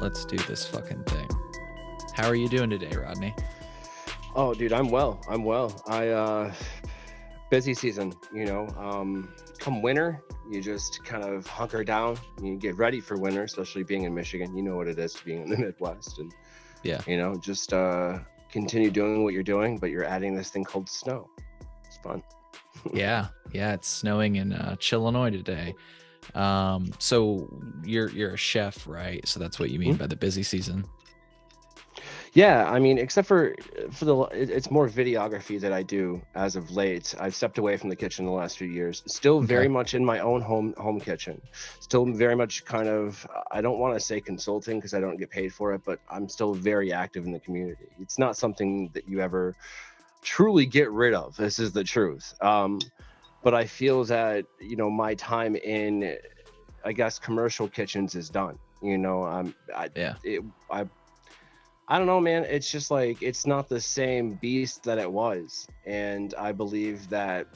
Let's do this fucking thing. How are you doing today, Rodney? Oh, dude, I'm well. I'm well. Busy season, come winter, you just kind of hunker down. You get ready for winter, especially being in Michigan. You know what it is to being in the Midwest, and Yeah. just continue doing what you're doing, but you're adding this thing called snow. It's fun. Yeah. Yeah. It's snowing in Chillinois today. So you're a chef, right? So that's what you mean Hmm? by the busy season. Yeah, I mean, except for it's more videography that I do as of late. I've stepped away from the kitchen the last few years. Still Okay. very much in my own home kitchen. Still very much kind of, I don't want to say consulting because I don't get paid for it, but I'm still very active in the community. It's not something that you ever truly get rid of. This is the truth. But I feel that, my time in, I guess, commercial kitchens is done. Yeah. I I don't know, man. It's just like it's not the same beast that it was. And I believe that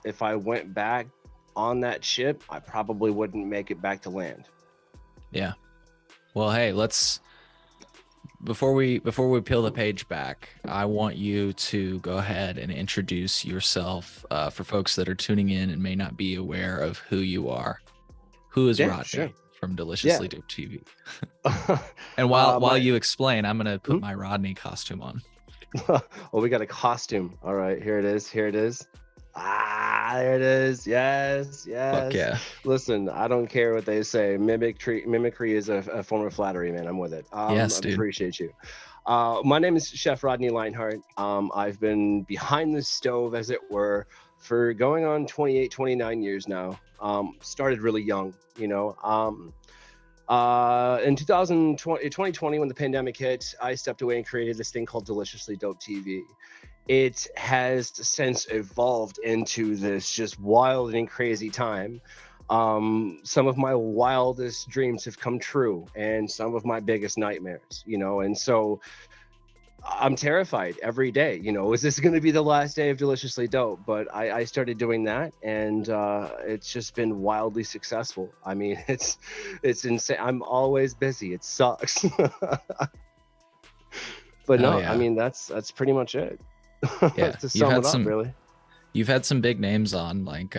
if I went back on that ship, I probably wouldn't make it back to land. Yeah. Well, hey, let's before we peel the page back, I want you to go ahead and introduce yourself for folks that are tuning in and may not be aware of who you are. Who is Yeah, sure. Rodney from Yeah. Deliciously And while My you explain, I'm gonna put hmm? my Rodney costume on. Well, we got a costume. All right, here it is. Here it is. There it is. Yes, Fuck yes. yeah. Listen, I don't care what they say. Mimicry is a form of flattery, man. I'm with it. Yes, I dude. appreciate you. My name is Chef Rodney Leinhart. I've been behind the stove, as it were, for going on 28, 29 years now. Started really young, in 2020, when the pandemic hit, I stepped away and created this thing called DeliciouslyDopeTV. It has since evolved into this just wild and crazy time. Some of my wildest dreams have come true, and some of my biggest nightmares, and so I'm terrified every day. Is this going to be the last day of Deliciously Dope? But I started doing that, and it's just been wildly successful. I mean, it's insane. I'm always busy. It sucks. But Oh no, I yeah. mean that's pretty much it. Yeah. To sum it up, really. You've had some big names on, like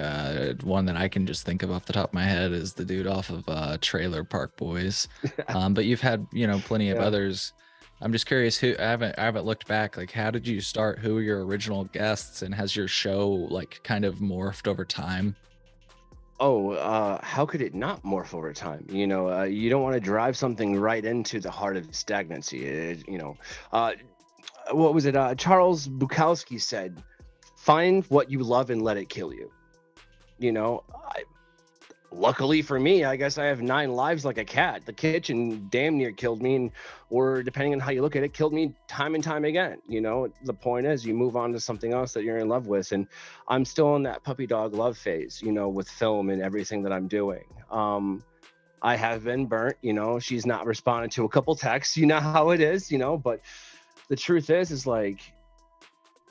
one that I can just think of off the top of my head is the dude off of Trailer Park Boys. But you've had, plenty of Yeah. others. I'm just curious who I haven't looked back. Like, how did you start? Who were your original guests, and has your show like kind of morphed over time? Oh, how could it not morph over time? You don't want to drive something right into the heart of stagnancy. Uh, what was it? Charles Bukowski said, "Find what you love and let it kill you." Luckily for me, I guess I have 9 lives like a cat. The kitchen damn near killed me, or depending on how you look at it, killed me time and time again. The point is, you move on to something else that you're in love with, and I'm still in that puppy dog love phase. With film and everything that I'm doing. I have been burnt. She's not responded to a couple texts. You know how it is. But the truth is like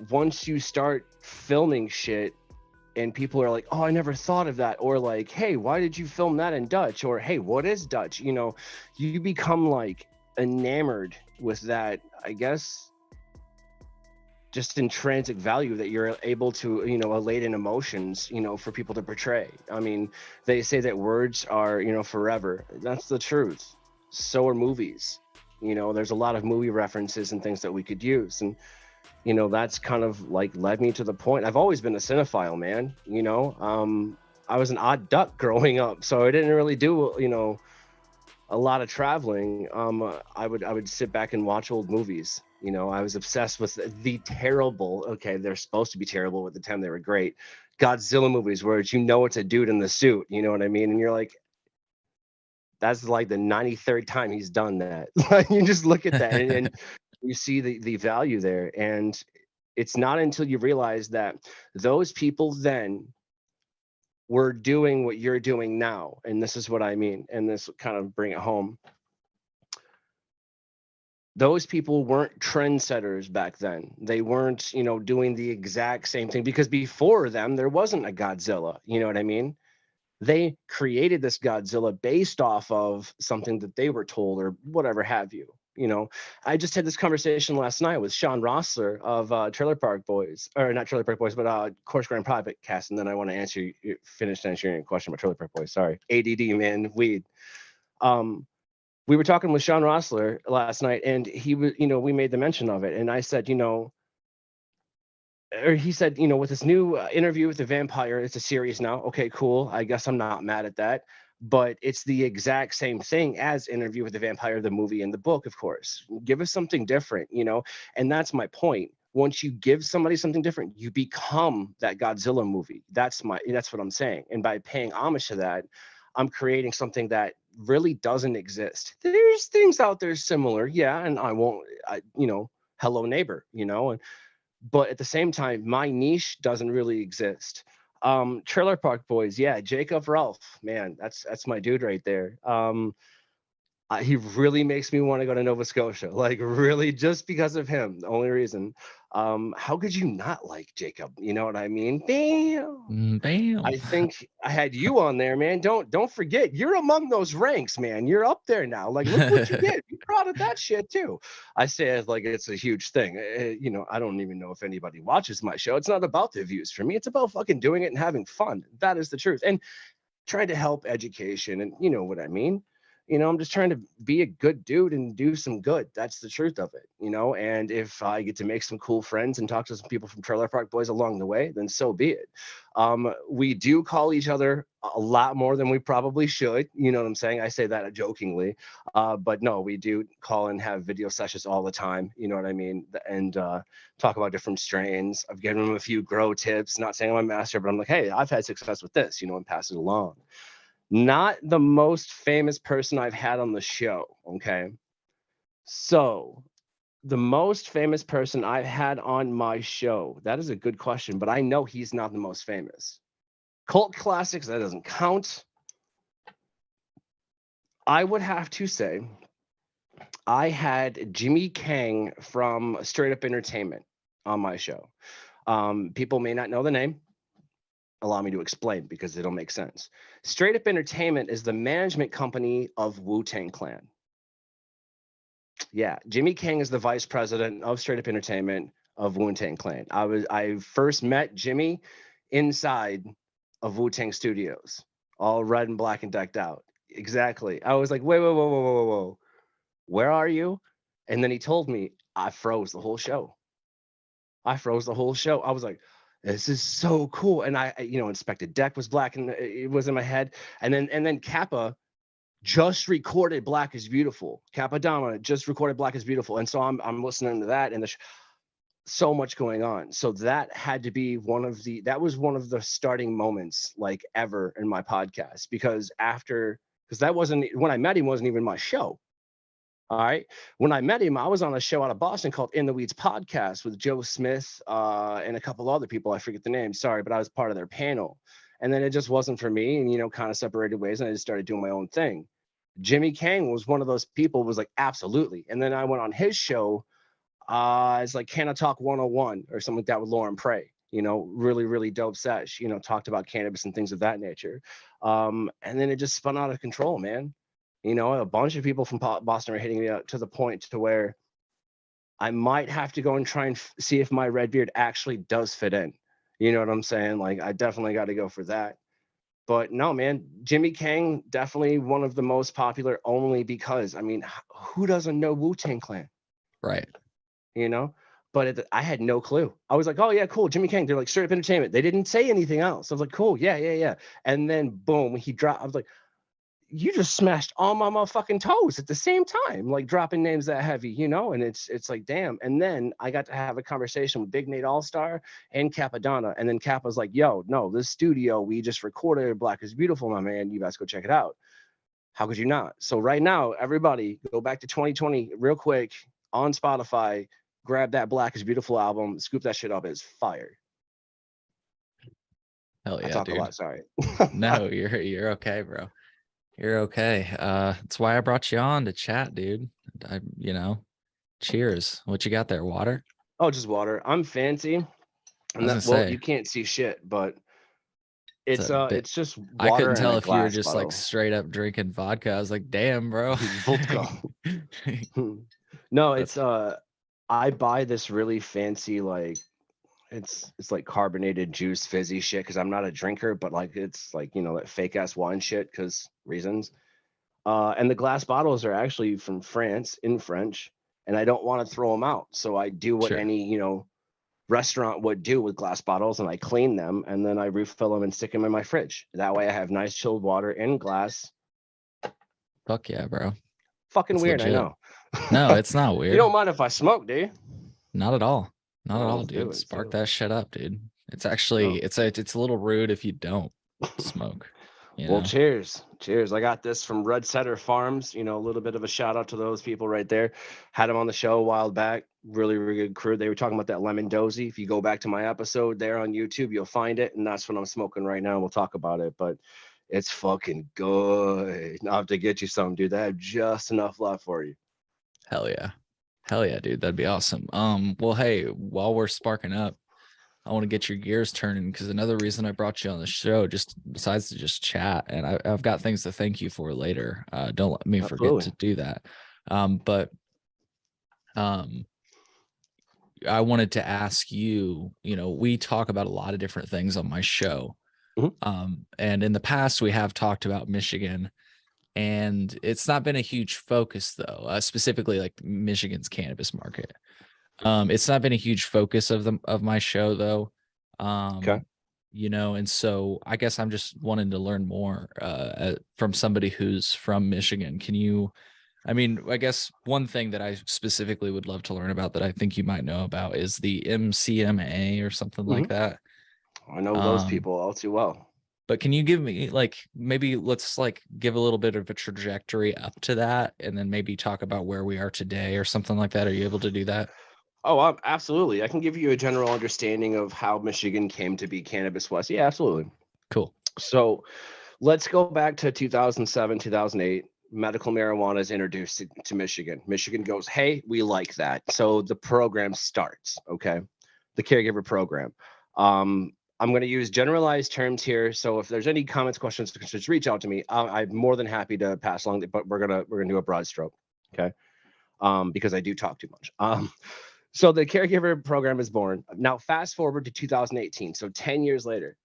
once you start filming shit and people are like, "Oh, I never thought of that," or like, "Hey, why did you film that in Dutch?" or "Hey, what is Dutch?" You become like enamored with that, I guess, just intrinsic value that you're able to, elate in emotions, for people to portray. I mean, they say that words are, forever. That's the truth. So are movies. There's a lot of movie references and things that we could use, and that's kind of like led me to the point. I've always been a cinephile, man. I was an odd duck growing up, so I didn't really do, a lot of traveling. I would sit back and watch old movies. I was obsessed with the terrible. Okay, they're supposed to be terrible, but at the time they were great. Godzilla movies, where it's a dude in the suit. You know what I mean? And you're like, that's like the 93rd time he's done that. Like, you just look at that, and you see the value there, and it's not until you realize that those people then were doing what you're doing now, and this is what I mean, and this will kind of bring it home. Those people weren't trendsetters back then. They weren't, doing the exact same thing, because before them there wasn't a Godzilla. You know what I mean? They created this Godzilla based off of something that they were told or whatever have you. You know, I just had this conversation last night with Sean Rossler of Trailer Park Boys, or not Trailer Park Boys, but Course Grand Private Cast. And then I want to finish answering your question about Trailer Park Boys. Sorry, ADD, man, weed. We were talking with Sean Rossler last night, and he was, we made the mention of it, and I said, or he said, with this new interview with the vampire, it's a series now. Okay, cool. I guess I'm not mad at that. But it's the exact same thing as Interview with the Vampire, the movie and the book, of course. Give us something different, and that's my point. Once you give somebody something different, you become that Godzilla movie. That's what I'm saying. And by paying homage to that, I'm creating something that really doesn't exist. There's things out there similar, yeah, and hello neighbor, and but at the same time, my niche doesn't really exist. Trailer Park Boys, yeah, Jacob Ralph, man, that's my dude right there. He really makes me want to go to Nova Scotia, like really, just because of him. The only reason. How could you not like Jacob? You know what I mean? Bam. Bam. I think I had you on there, man. Don't forget, you're among those ranks, man. You're up there now. Like, look what you did. You're proud of that shit too. I say it like it's a huge thing. I don't even know if anybody watches my show. It's not about the views for me. It's about fucking doing it and having fun. That is the truth. And trying to help education, and you know what I mean. I'm just trying to be a good dude and do some good. That's the truth of it, and if I get to make some cool friends and talk to some people from Trailer Park Boys along the way, then so be it. We do call each other a lot more than we probably should, you know what I'm saying? I say that jokingly, but no, we do call and have video sessions all the time, you know what I mean? And talk about different strains. I've given them a few grow tips, not saying I'm a master, but I'm like, hey, I've had success with this, and pass it along. Not the most famous person I've had on the show, okay? So, the most famous person I've had on my show, that is a good question, but I know he's not the most famous. Cult classics, that doesn't count. I would have to say I had Jimmy Kang from Straight Up Entertainment on my show. People may not know the name. Allow me to explain because it'll make sense. Straight Up Entertainment is the management company of Wu-Tang Clan. Yeah, Jimmy Kang is the vice president of Straight Up Entertainment of Wu-Tang Clan. I first met Jimmy inside of Wu-Tang Studios, all red and black and decked out. Exactly. I was like, wait, whoa, whoa, whoa, whoa, whoa. Where are you? And then he told me, I froze the whole show. I was like, this is so cool. And I Inspected Deck was black and it was in my head. And then Kappa just recorded Black is Beautiful. Kappadama just recorded Black is Beautiful. And so I'm listening to that, and so much going on. So that had to be one of the starting moments like ever in my podcast, because that wasn't, when I met him, wasn't even my show. All right. When I met him, I was on a show out of Boston called In the Weeds Podcast with Joe Smith and a couple other people. I forget the name. Sorry, but I was part of their panel. And then it just wasn't for me, and, kind of separated ways, and I just started doing my own thing. Jimmy Kang was one of those people, was like, absolutely. And then I went on his show. It's like Can I Talk 101 or something like that with Lauren Prey. Really, really dope sesh, talked about cannabis and things of that nature. And then it just spun out of control, man. A bunch of people from Boston are hitting me up to the point to where I might have to go and try and see if my red beard actually does fit in. You know what I'm saying? Like, I definitely got to go for that. But no, man, Jimmy Kang, definitely one of the most popular, only because, I mean, who doesn't know Wu-Tang Clan? Right. But I had no clue. I was like, oh yeah, cool, Jimmy Kang. They're like Straight Up Entertainment. They didn't say anything else. I was like, cool, yeah. And then boom, he dropped. I was like, you just smashed all my motherfucking toes at the same time, like dropping names that heavy, and it's like, damn. And then I got to have a conversation with Big Nate All-Star and Cappadonna, and then Kappa's like, yo, no, this studio we just recorded Black is Beautiful, my man, you guys go check it out. How could you not? So right now, everybody go back to 2020 real quick on Spotify, grab that Black is Beautiful album, scoop that shit up. It's fire. Hell yeah, I talk dude. a lot, sorry. No, you're okay, bro. You're okay. That's why I brought you on to chat, dude. Cheers. What you got there? Water? Oh, just water. I'm fancy. I was gonna say. You can't see shit, but It's a bit. It's just I couldn't water in tell a if you were glass just like bottle. straight up drinking vodka. I was like, damn, bro. Vodka. No, That's I buy this really fancy like it's like carbonated juice fizzy shit because I'm not a drinker, but like it's like that fake ass wine shit because reasons. And the glass bottles are actually from France in French, and I don't want to throw them out, so I do what sure. any restaurant would do with glass bottles, and I clean them and then I refill them and stick them in my fridge. That way I have nice chilled water in glass. Fuck yeah, bro. Fucking That's weird, I legit. know. No, it's not You weird. don't mind if I smoke, do you? Not at all. Not at Oh, all, let's do it. dude. Let's Spark do it. that shit up, dude. It's actually Oh. it's a little rude if you don't smoke, you Well, know. cheers. Cheers. I got this from Red Setter Farms. A little bit of a shout out to those people right there. Had them on the show a while back. Really, really good crew. They were talking about that lemon dozy. If you go back to my episode there on YouTube, you'll find it. And that's what I'm smoking right now. We'll talk about it. But it's fucking good. I'll have to get you some, dude. I have just enough left for you. Hell yeah. Hell yeah, dude. That'd be awesome. Well, hey, while we're sparking up, I want to get your gears turning because another reason I brought you on the show, just besides to just chat, and I've got things to thank you for later. Don't let me forget Absolutely. to do that. But I wanted to ask you, we talk about a lot of different things on my show. And in the past, we have talked about Michigan, and it's not been a huge focus though, specifically like Michigan's cannabis market. It's not been a huge focus of my show though. Okay. And so I guess I'm just wanting to learn more from somebody who's from Michigan. I guess one thing that I specifically would love to learn about that I think you might know about is the MCMA or something like that. I know those Um, people all too well. but can you give me like maybe let's like give a little bit of a trajectory up to that and then maybe talk about where we are today or something like that? Are you able to do that? Oh, absolutely. I can give you a general understanding of how Michigan came to be Cannabis West. Yeah, absolutely. Cool. So let's go back to 2007, 2008. Medical marijuana is introduced to Michigan. Michigan goes, hey, we like that. So the program starts, okay? The caregiver program. I'm going to use generalized terms here. So if there's any comments, questions, just reach out to me. I'm more than happy to pass along, but we're gonna do a broad stroke, okay? Because I do talk too much. So the caregiver program is born. Now, fast forward to 2018, so 10 years later,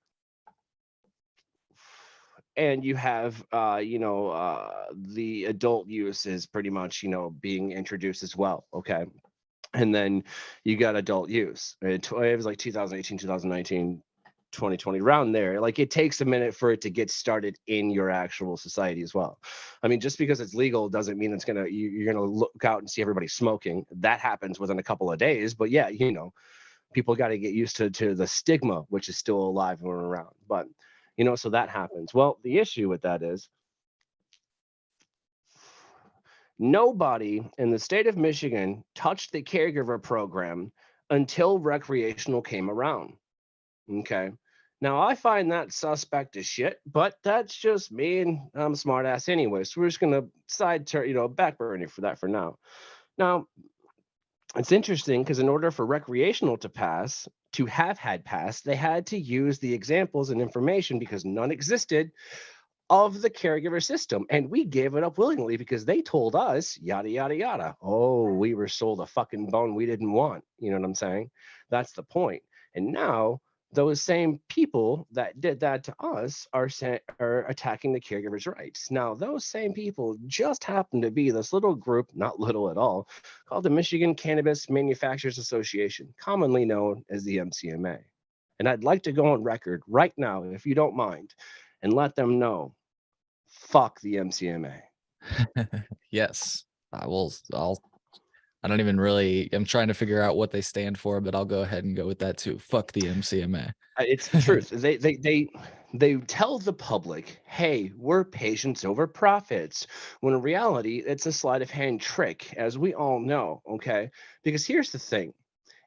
and you have the adult use is pretty much being introduced as well, okay? And then you got adult use. It was like 2018, 2019, 2020, around there. Like it takes a minute for it to get started in your actual society as well. I mean, just because it's legal doesn't mean it's you're gonna look out and see everybody smoking. That happens within a couple of days. But yeah, people got to get used to the stigma, which is still alive and around. But so that happens. Well, the issue with that is nobody in the state of Michigan touched the caregiver program until recreational came around. Okay. Now I find that suspect as shit, but that's just me, and I'm a smart ass anyway. So we're just gonna side turn, back burner for that for now. Now it's interesting because in order for recreational to have had passed, they had to use the examples and information because none existed of the caregiver system. And we gave it up willingly because they told us, yada, yada, yada. Oh, we were sold a fucking bone we didn't want. You know what I'm saying? That's the point. And now those same people that did that to us are attacking the caregivers' rights. Now, those same people just happen to be this little group, not little at all, called the Michigan Cannabis Manufacturers Association, commonly known as the MCMA. And I'd like to go on record right now, if you don't mind, and let them know, fuck the MCMA. Yes. I don't even really, I'm trying to figure out what they stand for, but I'll go ahead and go with that too. Fuck the MCMA. It's the truth. They tell the public, hey, we're patients over profits, when in reality it's a sleight of hand trick, as we all know. Okay, because here's the thing: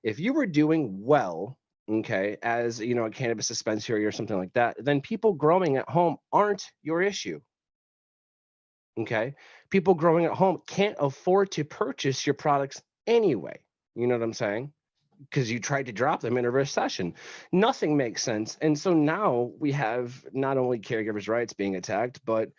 if you were doing well, okay, as a cannabis dispensary or something like that, then people growing at home aren't your issue. Okay, people growing at home can't afford to purchase your products anyway. You know what I'm saying? because you tried to drop them in a recession. Nothing makes sense. And so now we have not only caregivers' rights being attacked, but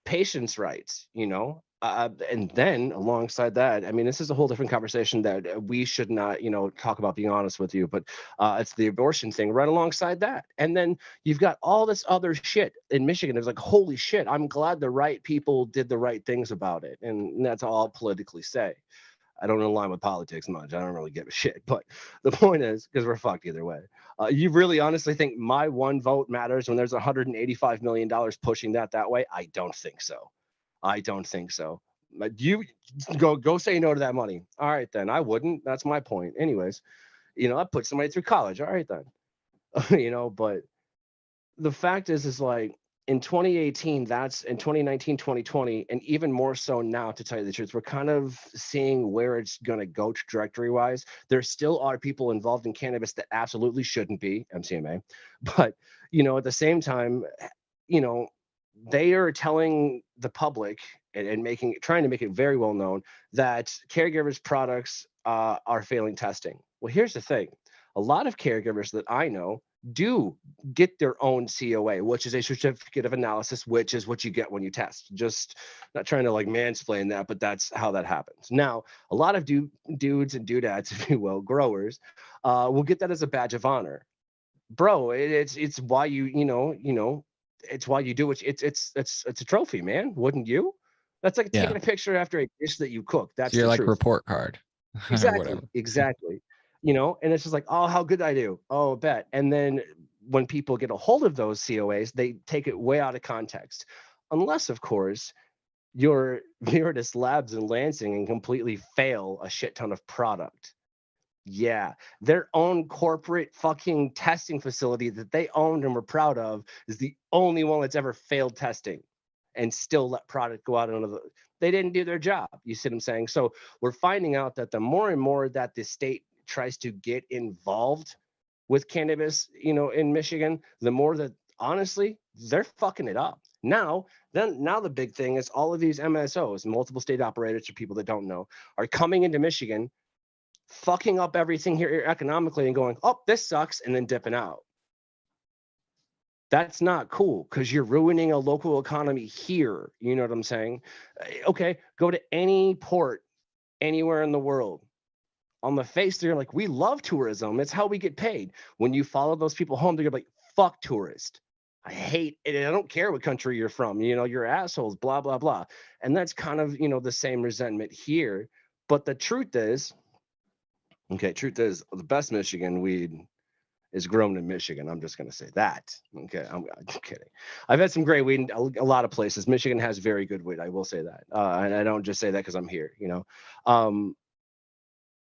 patients' rights, and then alongside that, I mean, this is a whole different conversation that we should not, talk about, being honest with you, but it's the abortion thing right alongside that. And then you've got all this other shit in Michigan. It's like, holy shit, I'm glad the right people did the right things about it. And that's all I'll politically say. I don't align with politics much. I don't really give a shit. But the point is, because we're fucked either way. You really honestly think my one vote matters when there's $185 million pushing that way? I don't think so. I don't think so. You go say no to that money. All right, then. I wouldn't. That's my point. Anyways, I put somebody through college. All right, then. But the fact is like, in 2018, that's in 2019, 2020, and even more so now, to tell you the truth, we're kind of seeing where it's going to go trajectory wise. There still are people involved in cannabis that absolutely shouldn't be, MCMA. But, at the same time, you know, they are telling the public and trying to make it very well known that caregivers products are failing testing. Well, here's the thing. A lot of caregivers that I know do get their own COA, which is a certificate of analysis, which is what you get when you test. Just not trying to like mansplain that, but that's how that happens. Now, a lot of dudes and dudettes, if you will, growers, will get that as a badge of honor. Bro, it's why it's why you do it. It's a trophy, man. Wouldn't you? That's like Yeah. taking a picture after a dish that you cook. That's So you're the like truth. report card or Exactly, whatever. exactly. And it's just like, oh, how good I do. Oh, bet. And then when people get a hold of those COAs, they take it way out of context. Unless, of course, you're Veritas Labs in Lansing and completely fail a shit ton of product. Yeah, their own corporate fucking testing facility that they owned and were proud of is the only one that's ever failed testing and still let product go out into the. They didn't do their job. You see what I'm saying? So we're finding out that the more and more that the state tries to get involved with cannabis, in Michigan, the more that honestly they're fucking it up. Now the big thing is all of these MSOs, multiple state operators, for people that don't know, are coming into Michigan, fucking up everything here economically and going, oh, this sucks, and then dipping out. That's not cool because you're ruining a local economy here. You know what I'm saying? Okay, go to any port anywhere in the world. On the face, they're like, we love tourism. It's how we get paid. When you follow those people home, they're like, fuck tourist. I hate it. I don't care what country you're from. You're assholes, blah, blah, blah. And that's kind of, the same resentment here. But the truth is, the best Michigan weed is grown in Michigan. I'm just going to say that. Okay, I'm kidding. I've had some great weed in a lot of places. Michigan has very good weed. I will say that. And I don't just say that because I'm here,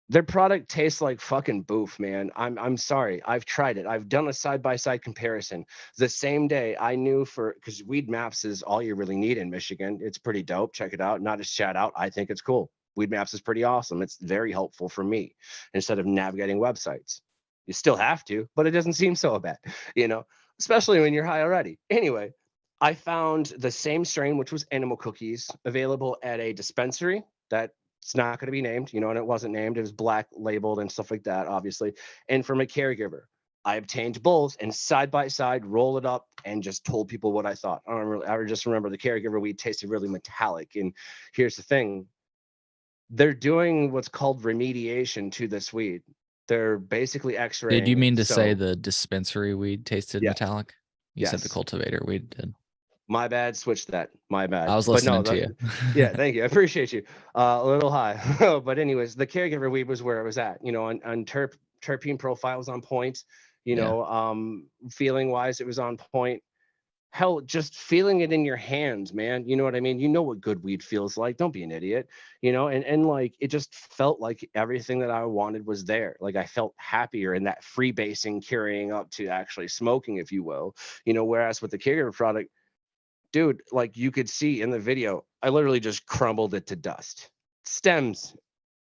Their product tastes like fucking boof, man. I'm sorry. I've tried it. I've done a side-by-side comparison. The same day I knew because Weed Maps is all you really need in Michigan. It's pretty dope. Check it out. Not a shout out. I think it's cool. Weed Maps is pretty awesome. It's very helpful for me instead of navigating websites. You still have to, but it doesn't seem so bad, especially when you're high already. Anyway, I found the same strain, which was animal cookies, available at a dispensary that it's not going to be named, and it wasn't named. It was black labeled and stuff like that, obviously. And from a caregiver, I obtained both and side by side, roll it up and just told people what I thought. I just remember the caregiver weed tasted really metallic. And here's the thing. They're doing what's called remediation to this weed. They're basically x-raying. Did you mean to say So, the dispensary weed tasted yes, metallic? You said the yes. cultivator weed did. My bad. Switch that. My bad. I was But no, listening to you. yeah, thank you. I appreciate you. A little high. But anyways, the caregiver weed was where it was at, on terpene profiles on point, Yeah. Feeling wise, it was on point. Hell, just feeling it in your hands, man. You know what I mean? You know what good weed feels like. Don't be an idiot, and like it just felt like everything that I wanted was there. Like I felt happier in that freebasing carrying up to actually smoking, if you will, whereas with the caregiver product, dude, like you could see in the video, I literally just crumbled it to dust. Stems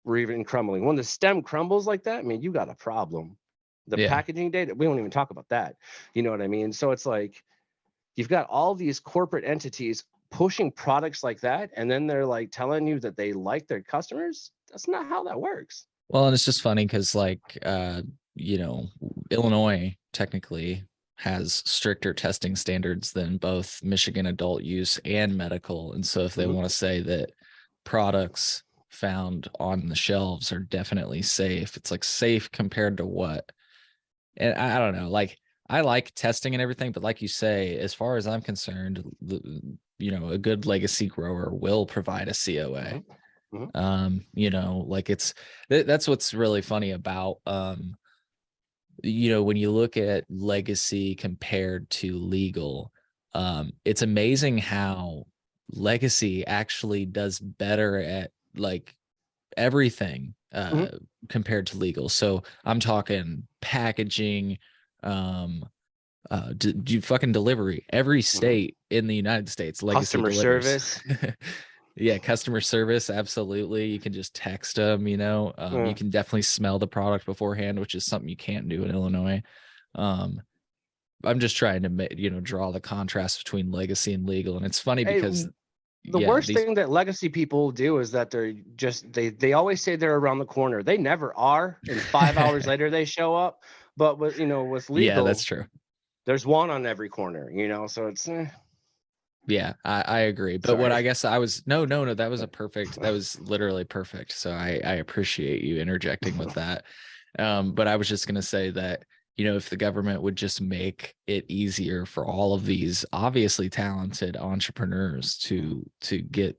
were even crumbling. When the stem crumbles like that, I mean, you got a problem. The Yeah. packaging data, we don't even talk about that. You know what I mean? So it's like you've got all these corporate entities pushing products like that, and then they're like telling you that they like their customers. That's not how that works. Well, and it's just funny because, like, you know, Illinois technically has stricter testing standards than both Michigan adult use and medical. And so if they Mhm. want to say that products found on the shelves are definitely safe, it's like safe compared to what? And I don't know, like I like testing and everything, but like you say, as far as I'm concerned, you know, a good legacy grower will provide a COA. Mhm. Mhm. You know, like that's what's really funny about you know, when you look at legacy compared to legal, it's amazing how legacy actually does better at like everything Mhm. compared to legal. So I'm talking packaging, um, do fucking delivery. Every Mhm. state in the United States, legacy Customer delivers. service. Yeah, customer service, absolutely. You can just text them, you know. You Yeah. can definitely smell the product beforehand, which is something you can't do in Illinois. Um, I'm just trying to you know, draw the contrast between legacy and legal, and it's funny Hey, because the yeah, worst these thing that legacy people do is that they always say they're around the corner. They never are, and 5 hours later they show up. But with yeah, that's legal, true. there's one on every corner, so it's Yeah, I agree. But what sorry. I guess I was no, that was a perfect, that was literally perfect. So I appreciate you interjecting with that. But I was just gonna say that, you know, if the government would just make it easier for all of these obviously talented entrepreneurs to get,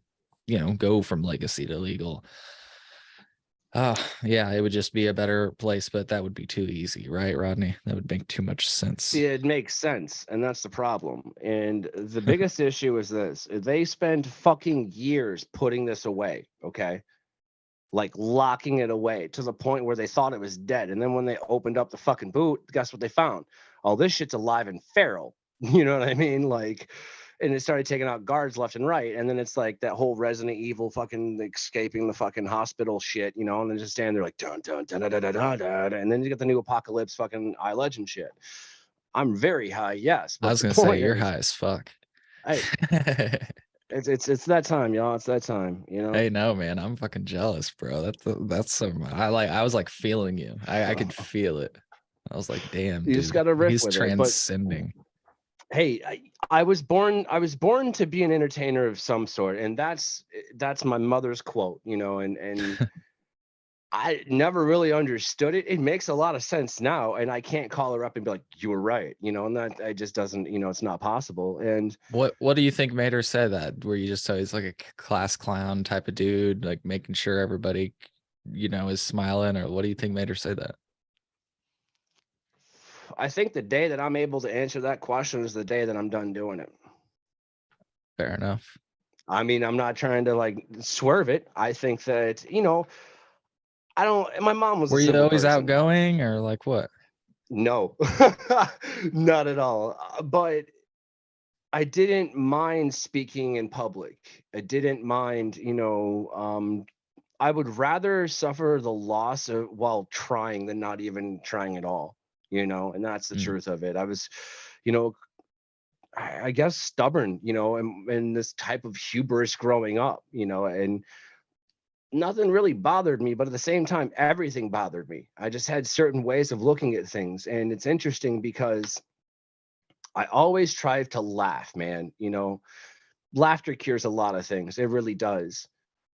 you know, go from legacy to legal. Yeah, it would just be a better place, but that would be too easy, right, Rodney? That would make too much sense. See, it makes sense, and that's the problem. And the biggest issue is this: they spend fucking years putting this away. Okay, like locking it away to the point where they thought it was dead. And then when they opened up the fucking boot, guess what they found? Oh, this shit's alive and feral. You know what I mean? Like, and it started taking out guards left and right. And then it's like that whole Resident Evil fucking escaping the fucking hospital shit, and then just stand there like dun dun dun dun dun dun dun, dun, and then you get the new apocalypse fucking iLegend shit. I'm very high, yes, I but was the gonna say point you're is, high as fuck. hey, it's that time, y'all. It's that time. Hey, no, man, I'm fucking jealous, bro. That's some I was like feeling you. I could feel it. I was like, damn, You just dude, got to riff he's with it. But transcending. hey, I was born to be an entertainer of some sort, and that's my mother's quote, and I never really understood it. It makes a lot of sense now, and I can't call her up and be like, "You were right," and that it just doesn't, it's not possible. And What do you think made her say that? Were you just always like a class clown type of dude, like making sure everybody, you know, is smiling, or what do you think made her say that? I think the day that I'm able to answer that question is the day that I'm done doing it. Fair enough. I mean, I'm not trying to like swerve it. I think that, I don't. My mom was a Were you simple always person. outgoing or like what? No, not at all. But I didn't mind speaking in public. I didn't mind, I would rather suffer the loss of while trying than not even trying at all, and that's the Mm. truth of it. I was, you know, I guess stubborn, and this type of hubris growing up, and nothing really bothered me, but at the same time, everything bothered me. I just had certain ways of looking at things. And it's interesting because I always strive to laugh, man. Laughter cures a lot of things. It really does.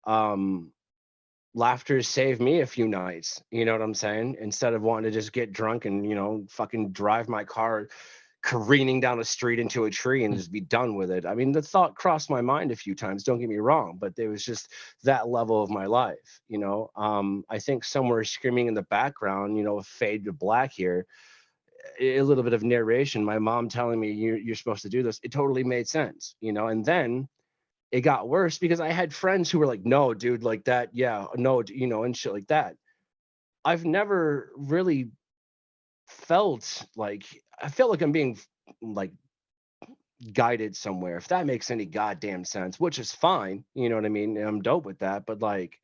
Um, Laughter saved me a few nights. You know what I'm saying? Instead of wanting to just get drunk and, fucking drive my car careening down a street into a tree and just be done with it. I mean, the thought crossed my mind a few times, don't get me wrong, but there was just that level of my life. I think somewhere screaming in the background, fade to black here, a little bit of narration, my mom telling me you're supposed to do this, it totally made sense. And then it got worse because I had friends who were like, no, dude, like that, yeah, no, and shit like that. I've never really felt like I feel like I'm being like guided somewhere, if that makes any goddamn sense, which is fine. You know what I mean? And I'm dope with that. But like,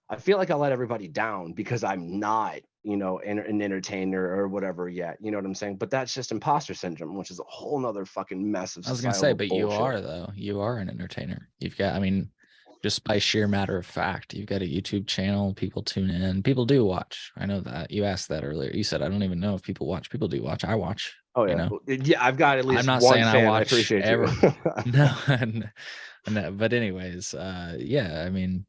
I feel like I let everybody down because I'm not, an entertainer or whatever yet. You know what I'm saying? But that's just imposter syndrome, which is a whole nother fucking mess of I was gonna say, societal but you bullshit. are though. You are an entertainer. You've got, I mean, just by sheer matter of fact. You've got a YouTube channel, people tune in, people do watch. I know that. You asked that earlier. You said, I don't even know if people watch. People do watch. I watch, Oh you yeah, know. yeah. I've got at I'm least not one saying I fan. I watch appreciate you. ever. No, no, but anyways, yeah, I mean,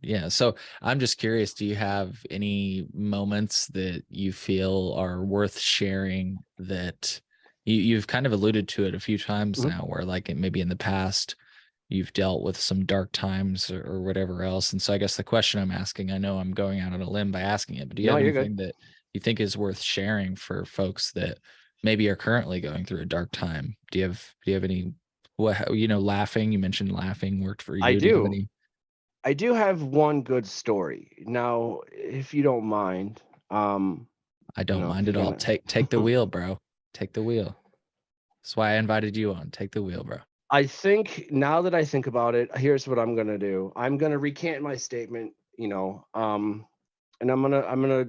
yeah. So I'm just curious, do you have any moments that you feel are worth sharing that you've kind of alluded to it a few times Mhm. now, where like maybe in the past you've dealt with some dark times or whatever else. And so I guess the question I'm asking, I know I'm going out on a limb by asking it, but do you No, have you're good. anything that you think is worth sharing for folks that maybe are currently going through a dark time? Do you have any, what, laughing, you mentioned laughing worked for I you. Do you have do. any? I do have one good story. Now, if you don't mind, I don't if mind you're at all. gonna, Take the wheel, bro. Take the wheel. That's why I invited you on. Take the wheel, bro. I think now that I think about it, here's what I'm gonna do. I'm gonna recant my statement, and I'm gonna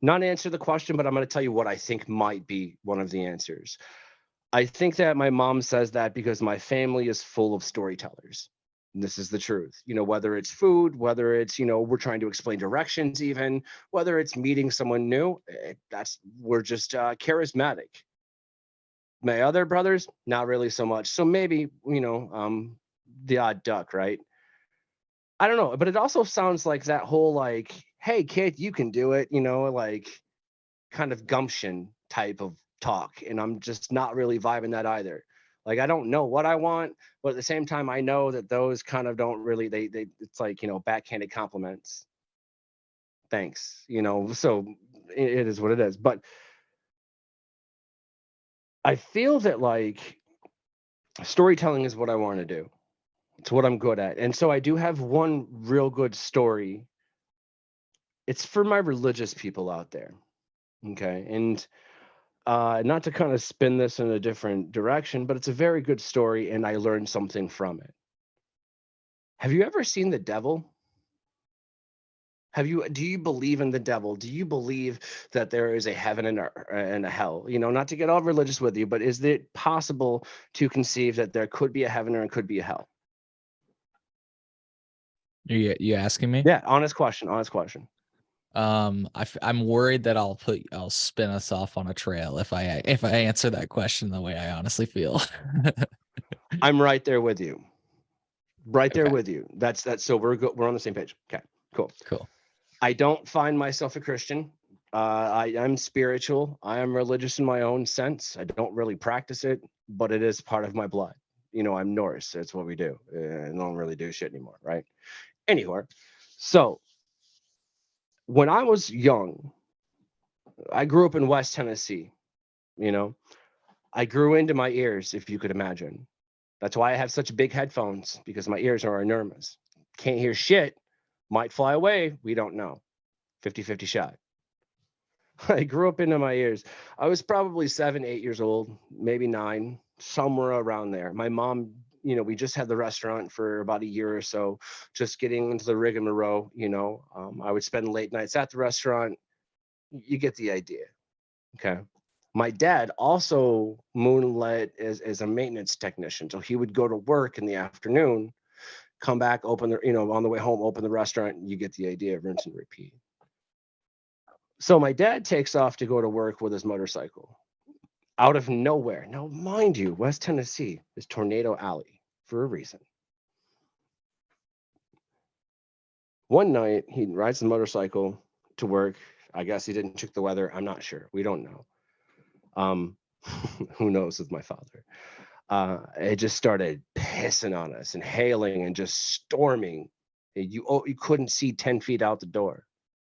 not answer the question, but I'm gonna tell you what I think might be one of the answers. I think that my mom says that because my family is full of storytellers. And this is the truth. Whether it's food, whether it's, we're trying to explain directions, even whether it's meeting someone new, we're just charismatic. My other brothers, not really so much. So maybe, the odd duck, right? I don't know, but it also sounds like that whole like, hey kid, you can do it, like kind of gumption type of talk. And I'm just not really vibing that either. Like I don't know what I want, but at the same time, I know that those kind of don't really they it's like, backhanded compliments. Thanks. So it is what it is. But I feel that like storytelling is what I want to do. It's what I'm good at. And so I do have one real good story. It's for my religious people out there. Okay. And not to kind of spin this in a different direction, but it's a very good story, and I learned something from it. Have you ever seen the devil? Do you believe in the devil? Do you believe that there is a heaven and a hell? Not to get all religious with you, but is it possible to conceive that there could be a heaven or it could be a hell? You asking me? Yeah, honest question, honest question. I'm worried that I'll spin us off on a trail if I answer that question the way I honestly feel. I'm right there with you. Right there Okay, with you. That's so we're on the same page. Okay, cool. cool. I don't find myself a Christian. I'm spiritual. I am religious in my own sense. I don't really practice it, but it is part of my blood. I'm Norse. That's what we do. I don't really do shit anymore, right? Anyway, so when I was young, I grew up in West Tennessee. You know, I grew into my ears, if you could imagine. That's why I have such big headphones because my ears are enormous. Can't hear shit. Might fly away. We don't know. 50-50 shot. I grew up into my ears. I was probably 7, 8 years old, maybe 9, somewhere around there. My mom, we just had the restaurant for about a year or so, just getting into the rigmarole. I would spend late nights at the restaurant. You get the idea. Okay. My dad also moonlit as a maintenance technician. So he would go to work in the afternoon, come back, open the, on the way home, open the restaurant. You get the idea, rinse and repeat. So my dad takes off to go to work with his motorcycle out of nowhere. Now, mind you, West Tennessee is Tornado Alley for a reason. One night, he rides the motorcycle to work. I guess he didn't check the weather. I'm not sure. We don't know. Um, who knows with my father? It just started pissing on us and hailing and just storming. You couldn't see 10 feet out the door.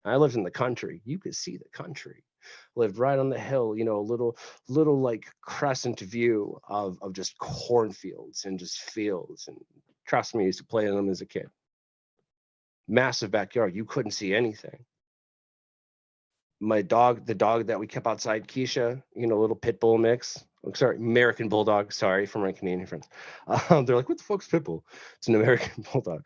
I lived in the country. You could see the country. Lived right on the hill, a little like crescent view of just cornfields and just fields. And trust me, I used to play in them as a kid. Massive backyard. You couldn't see anything. My dog, the dog that we kept outside, Keisha, little pit bull mix. Oh, sorry, American bulldog. Sorry for my Canadian friends. They're like, what the fuck's pit bull? It's an American bulldog.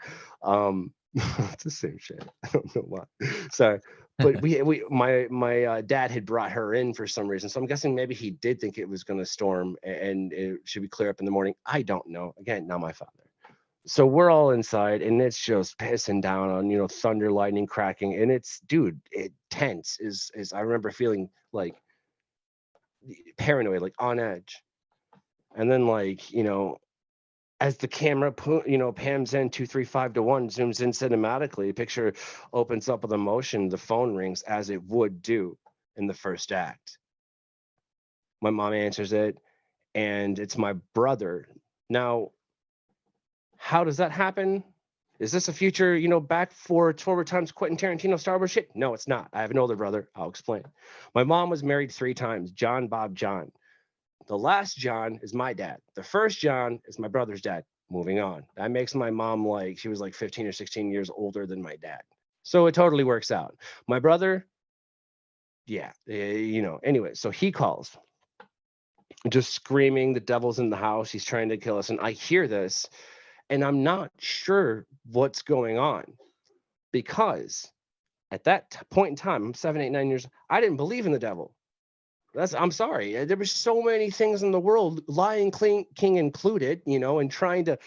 It's the same shit. I don't know why. Sorry, but my dad had brought her in for some reason, so I'm guessing maybe he did think it was going to storm and it should be clear up in the morning. I don't know. Again, not my father. So we're all inside and it's just pissing down on, thunder, lightning, cracking. And it's, dude, it tense is I remember feeling like paranoid, like on edge. And then like, as the camera, pans in 2, 3, 5 to 1, zooms in cinematically, picture opens up with emotion, the phone rings as it would do in the first act. My mom answers it and it's my brother. Now, how does that happen? Is this a future, back for forward times Quentin Tarantino Star Wars shit? No, it's not. I have an older brother. I'll explain. My mom was married 3 times, John, Bob, John. The last John is my dad. The first John is my brother's dad. Moving on. That makes my mom like, she was like 15 or 16 years older than my dad. So it totally works out. My brother, yeah, anyway, so he calls just screaming, the devil's in the house. He's trying to kill us. And I hear this and I'm not sure what's going on because at that point in time, I'm 7, 8, 9 years, I didn't believe in the devil. I'm sorry. There were so many things in the world, Lion King included, and trying to,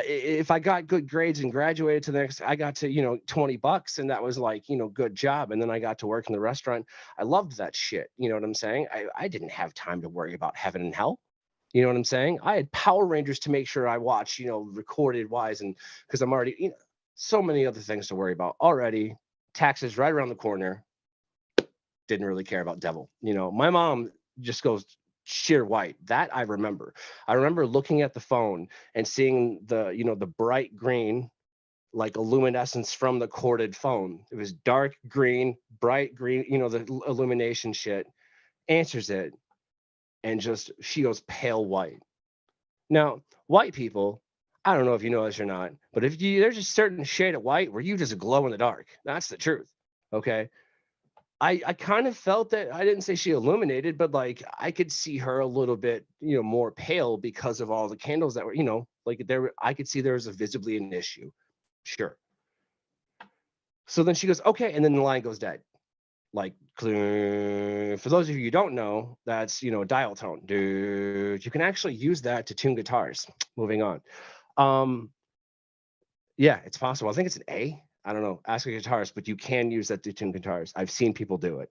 if I got good grades and graduated to the next, I got to, $20 and that was like, good job. And then I got to work in the restaurant. I loved that shit. You know what I'm saying? I didn't have time to worry about heaven and hell. You know what I'm saying? I had Power Rangers to make sure I watched, recorded wise. And because I'm already, so many other things to worry about already. Taxes right around the corner. Didn't really care about devil. My mom just goes sheer white. That I remember. I remember looking at the phone and seeing the bright green, like luminescence from the corded phone. It was dark green, bright green, the illumination shit. Answers it. And just, she goes pale white. Now, white people, I don't know if you know this or not, but there's a certain shade of white where you just glow in the dark. That's the truth. Okay. I kind of felt that. I didn't say she illuminated, but like I could see her a little bit, more pale because of all the candles that were, like there. I could see there was a visibly an issue. Sure. So then she goes, okay, and then the line goes dead. Like, for those of you who don't know, that's a dial tone, dude. You can actually use that to tune guitars. Moving on. Yeah, it's possible. I think it's an A. I don't know. Ask a guitarist, but you can use that to tune guitars. I've seen people do it.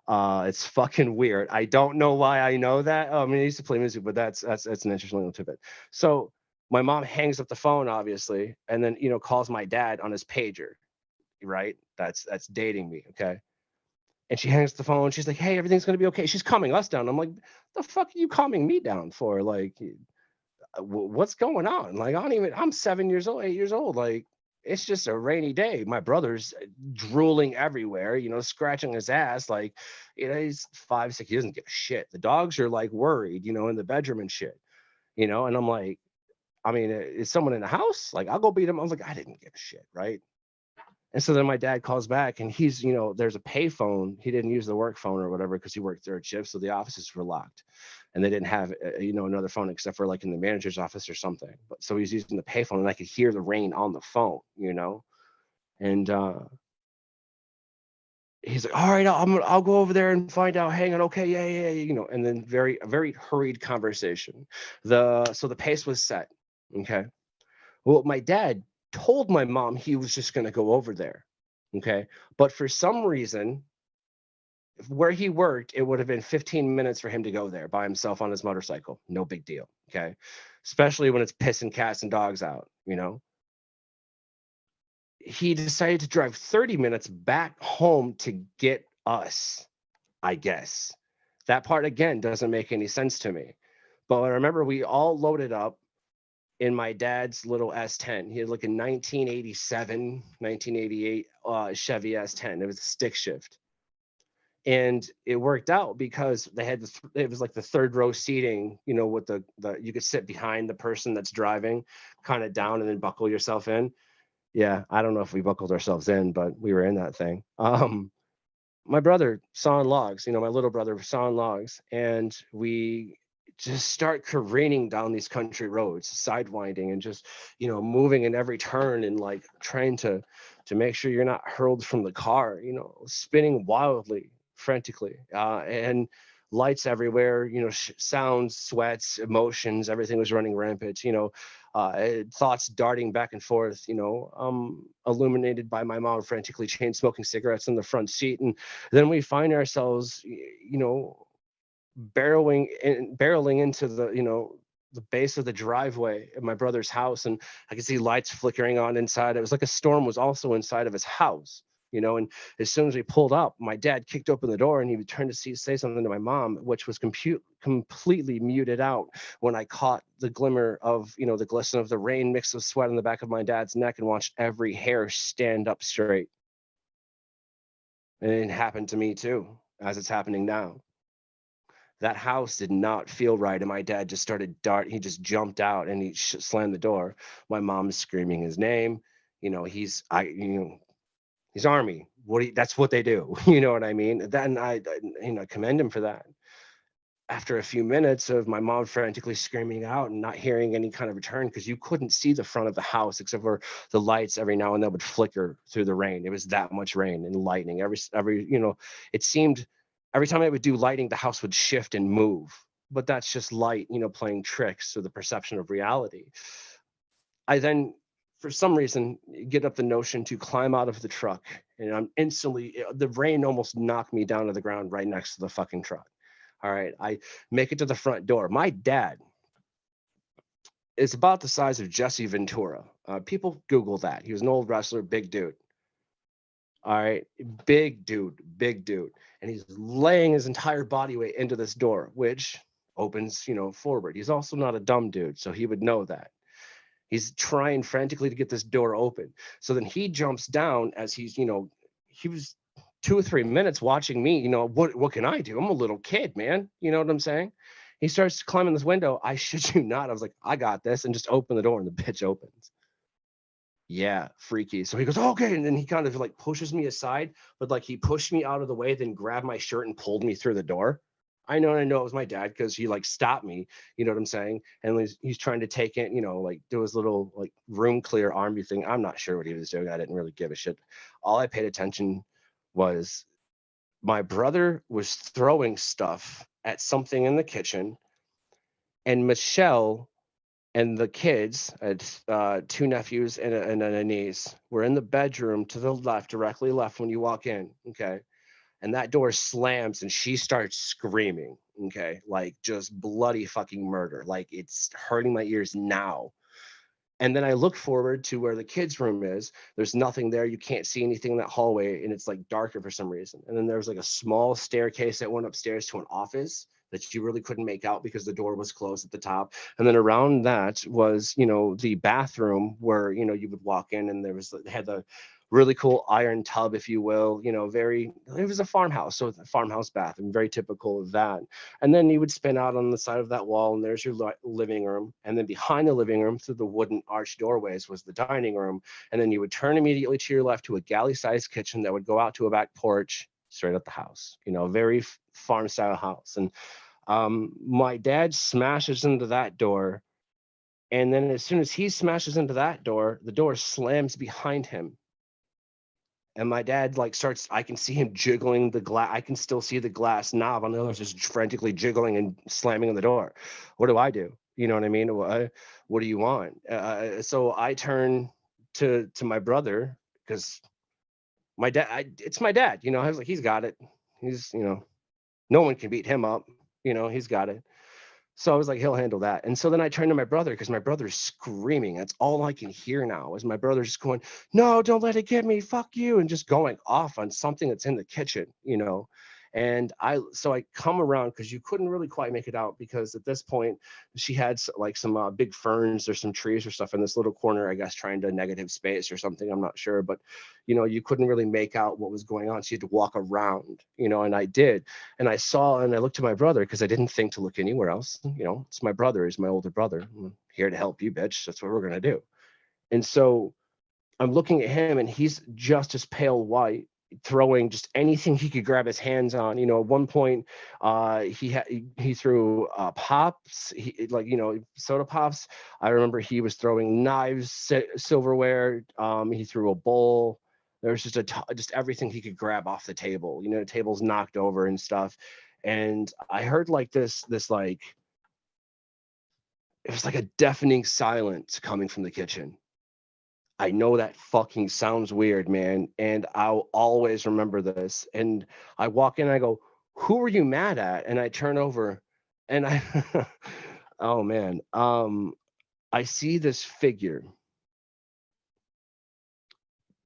It's fucking weird. I don't know why I know that. I mean, I used to play music, but that's an interesting little tidbit. So my mom hangs up the phone, obviously, and then calls my dad on his pager. Right? That's dating me. Okay. And she hangs the phone. She's like, "Hey, everything's gonna be okay." She's calming us down. I'm like, "The fuck are you calming me down for? Like, what's going on? Like, I'm 7 years old, 8 years old. Like, it's just a rainy day. My brother's drooling everywhere, scratching his ass. Like, he's 5, 6, he doesn't give a shit. The dogs are like worried, in the bedroom and shit, and I'm like, I mean, is someone in the house? Like, I'll go beat him. I was like, I didn't give a shit, right? And so then my dad calls back and he's, there's a pay phone. He didn't use the work phone or whatever because he worked third shift. So the offices were locked and they didn't have, another phone except for like in the manager's office or something. But so he's using the pay phone and I could hear the rain on the phone, and he's like, all right, I'll go over there and find out. Hang on. Okay. Yeah. And then a very hurried conversation. So the pace was set. Okay. Well, my dad told my mom he was just going to go over there. Okay. But for some reason, where he worked, it would have been 15 minutes for him to go there by himself on his motorcycle. No big deal. Okay. Especially when it's pissing cats and dogs out, He decided to drive 30 minutes back home to get us, I guess. That part, again, doesn't make any sense to me. But I remember we all loaded up in my dad's little S10. He had like a 1987, 1988 Chevy S10. It was a stick shift. And it worked out because they had it was like the third row seating, with the you could sit behind the person that's driving kind of down and then buckle yourself in. Yeah, I don't know if we buckled ourselves in, but we were in that thing. My brother sawing logs, my little brother was sawing logs, and we just start careening down these country roads, sidewinding and just, moving in every turn and like trying to make sure you're not hurled from the car, spinning wildly, frantically. And lights everywhere, sounds, sweats, emotions, everything was running rampant, thoughts darting back and forth, illuminated by my mom frantically chain smoking cigarettes in the front seat. And then we find ourselves, barreling into the base of the driveway at my brother's house, and I could see lights flickering on inside. It was like a storm was also inside of his house, and as soon as we pulled up, my dad kicked open the door and he would turn to say something to my mom, which was completely muted out when I caught the glimmer of, the glisten of the rain mixed with sweat on the back of my dad's neck and watched every hair stand up straight. And it happened to me too, as it's happening now. That house did not feel right, and my dad just started he just jumped out and he slammed the door. My mom is screaming his name. He's army. That's what they do. You know what I mean? Then I commend him for that. After a few minutes of my mom frantically screaming out and not hearing any kind of return, because you couldn't see the front of the house except for the lights every now and then would flicker through the rain. It was that much rain and lightning. It seemed every time I would do lighting, the house would shift and move. But that's just light, playing tricks with the perception of reality. I then, for some reason, get up the notion to climb out of the truck, and I'm instantly, the rain almost knocked me down to the ground right next to the fucking truck. All right, I make it to the front door. My dad is about the size of Jesse Ventura. People Google that. He was an old wrestler, big dude. All right, big dude. And he's laying his entire body weight into this door, which opens, forward. He's also not a dumb dude, so he would know that. He's trying frantically to get this door open. So then he jumps down as he was 2 or 3 minutes watching me, what can I do? I'm a little kid, man. You know what I'm saying? He starts climbing this window. I shit you not. I was like, I got this, and just open the door, and the bitch opens. Yeah, freaky. So he goes, okay. And then he kind of like pushes me aside, but like he pushed me out of the way, then grabbed my shirt and pulled me through the door. I know it was my dad because he like stopped me, you know what I'm saying? And he's trying to take it, like do his little like room clear army thing. I'm not sure what he was doing. I didn't really give a shit. All I paid attention was my brother was throwing stuff at something in the kitchen, and Michelle and the kids, two nephews and a niece, were in the bedroom to the left, directly left when you walk in. Okay. And that door slams and she starts screaming. Okay. Like just bloody fucking murder. Like it's hurting my ears now. And then I look forward to where the kids' room is. There's nothing there. You can't see anything in that hallway, and it's like darker for some reason. And then there was like a small staircase that went upstairs to an office that you really couldn't make out because the door was closed at the top. And then around that was, the bathroom where, you would walk in, and they had the really cool iron tub, if you will, it was a farmhouse. So a farmhouse bathroom, very typical of that. And then you would spin out on the side of that wall, and there's your living room. And then behind the living room, through the wooden arched doorways, was the dining room. And then you would turn immediately to your left to a galley-sized kitchen that would go out to a back porch straight up the house. Very farm-style house. And my dad smashes into that door. And then as soon as he smashes into that door, the door slams behind him. And my dad I can see him jiggling the glass. I can still see the glass knob on the other, just frantically jiggling and slamming on the door. What do I do? You know what I mean? What do you want? So I turn to my brother, because my dad, it's my dad, I was like, he's got it. He's, no one can beat him up. He's got it. So I was like, he'll handle that. And so then I turned to my brother, because my brother's screaming. That's all I can hear now, is my brother just going, no, don't let it get me. Fuck you. And just going off on something that's in the kitchen, And so I come around, because you couldn't really quite make it out, because at this point she had like some big ferns or some trees or stuff in this little corner, I guess, trying to negative space or something. I'm not sure, but you couldn't really make out what was going on. So you had to walk around, and I did. And I saw, and I looked to my brother, because I didn't think to look anywhere else. It's my brother. He's my older brother. I'm here to help you, bitch. That's what we're going to do. And so I'm looking at him, and he's just as pale white, throwing just anything he could grab his hands on. At one point, he threw pops, soda pops. I remember he was throwing knives, silverware. He threw a bowl. There was just just everything he could grab off the table. The table's knocked over and stuff. And I heard like this like, it was like a deafening silence coming from the kitchen. I know that fucking sounds weird, man, and I'll always remember this. And I walk in, and I go, "Who are you mad at?" And I turn over, and I, oh man, I see this figure,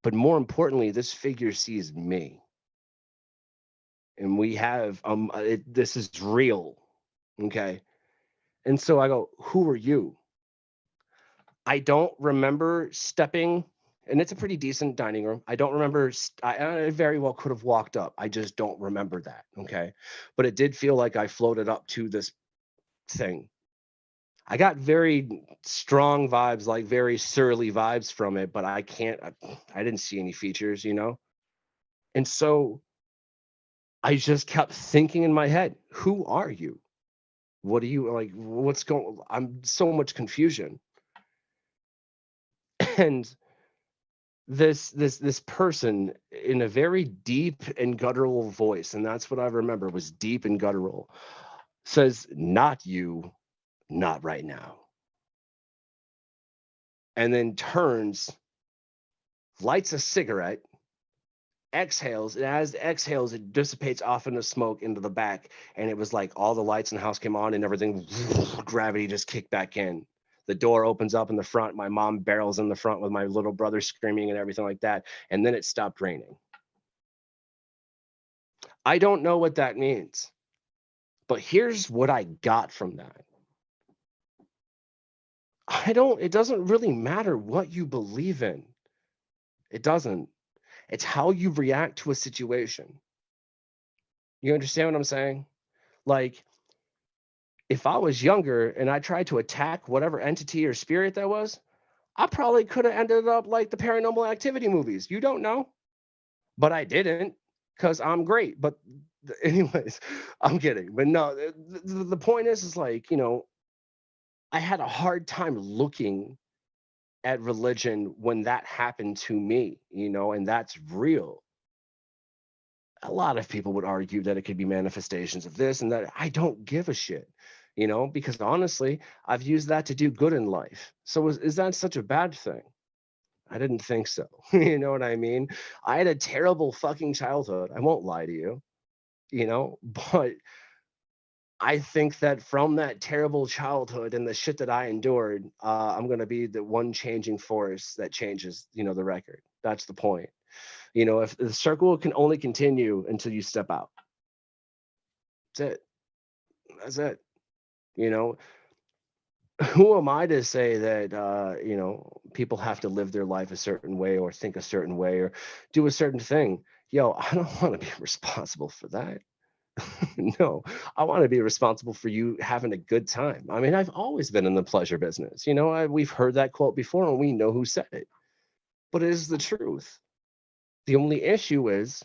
but more importantly, this figure sees me, and we have this is real, okay? And so I go, "Who are you?" I don't remember stepping, and it's a pretty decent dining room. I don't remember. I very well could have walked up. I just don't remember that. Okay. But it did feel like I floated up to this thing. I got very strong vibes, like very surly vibes from it, but I can't, I didn't see any features, you know? And so I just kept thinking in my head, who are you? What are you like? What's going I'm so much confusion. And this person in a very deep and guttural voice, and that's what I remember was deep and guttural, says, "Not you, not right now." And then turns, lights a cigarette, exhales, and as it exhales it dissipates off into smoke into the back, and it was like all the lights in the house came on and everything, gravity just kicked back in. The door opens up in the front, my mom barrels in the front with my little brother screaming and everything like that, and then it stopped raining. I don't know what that means, but here's what I got from that. It doesn't really matter what you believe in. It doesn't. It's how you react to a situation. You understand what I'm saying? Like, if I was younger and I tried to attack whatever entity or spirit that was, I probably could have ended up like the Paranormal Activity movies. You don't know, but I didn't because I'm great. But anyways, I'm kidding. But no, the point is like, you know, I had a hard time looking at religion when that happened to me, you know, and that's real. A lot of people would argue that it could be manifestations of this and that. I don't give a shit, you know, because honestly, I've used that to do good in life. So is that such a bad thing? I didn't think so. You know what I mean? I had a terrible fucking childhood. I won't lie to you, you know, but I think that from that terrible childhood and the shit that I endured, I'm going to be the one changing force that changes, you know, the record. That's the point. You know, if the circle can only continue until you step out. That's it. That's it. You know, who am I to say that, you know, people have to live their life a certain way or think a certain way or do a certain thing? Yo, I don't want to be responsible for that. No, I want to be responsible for you having a good time. I mean, I've always been in the pleasure business. You know, we've heard that quote before and we know who said it, but it is the truth. The only issue is,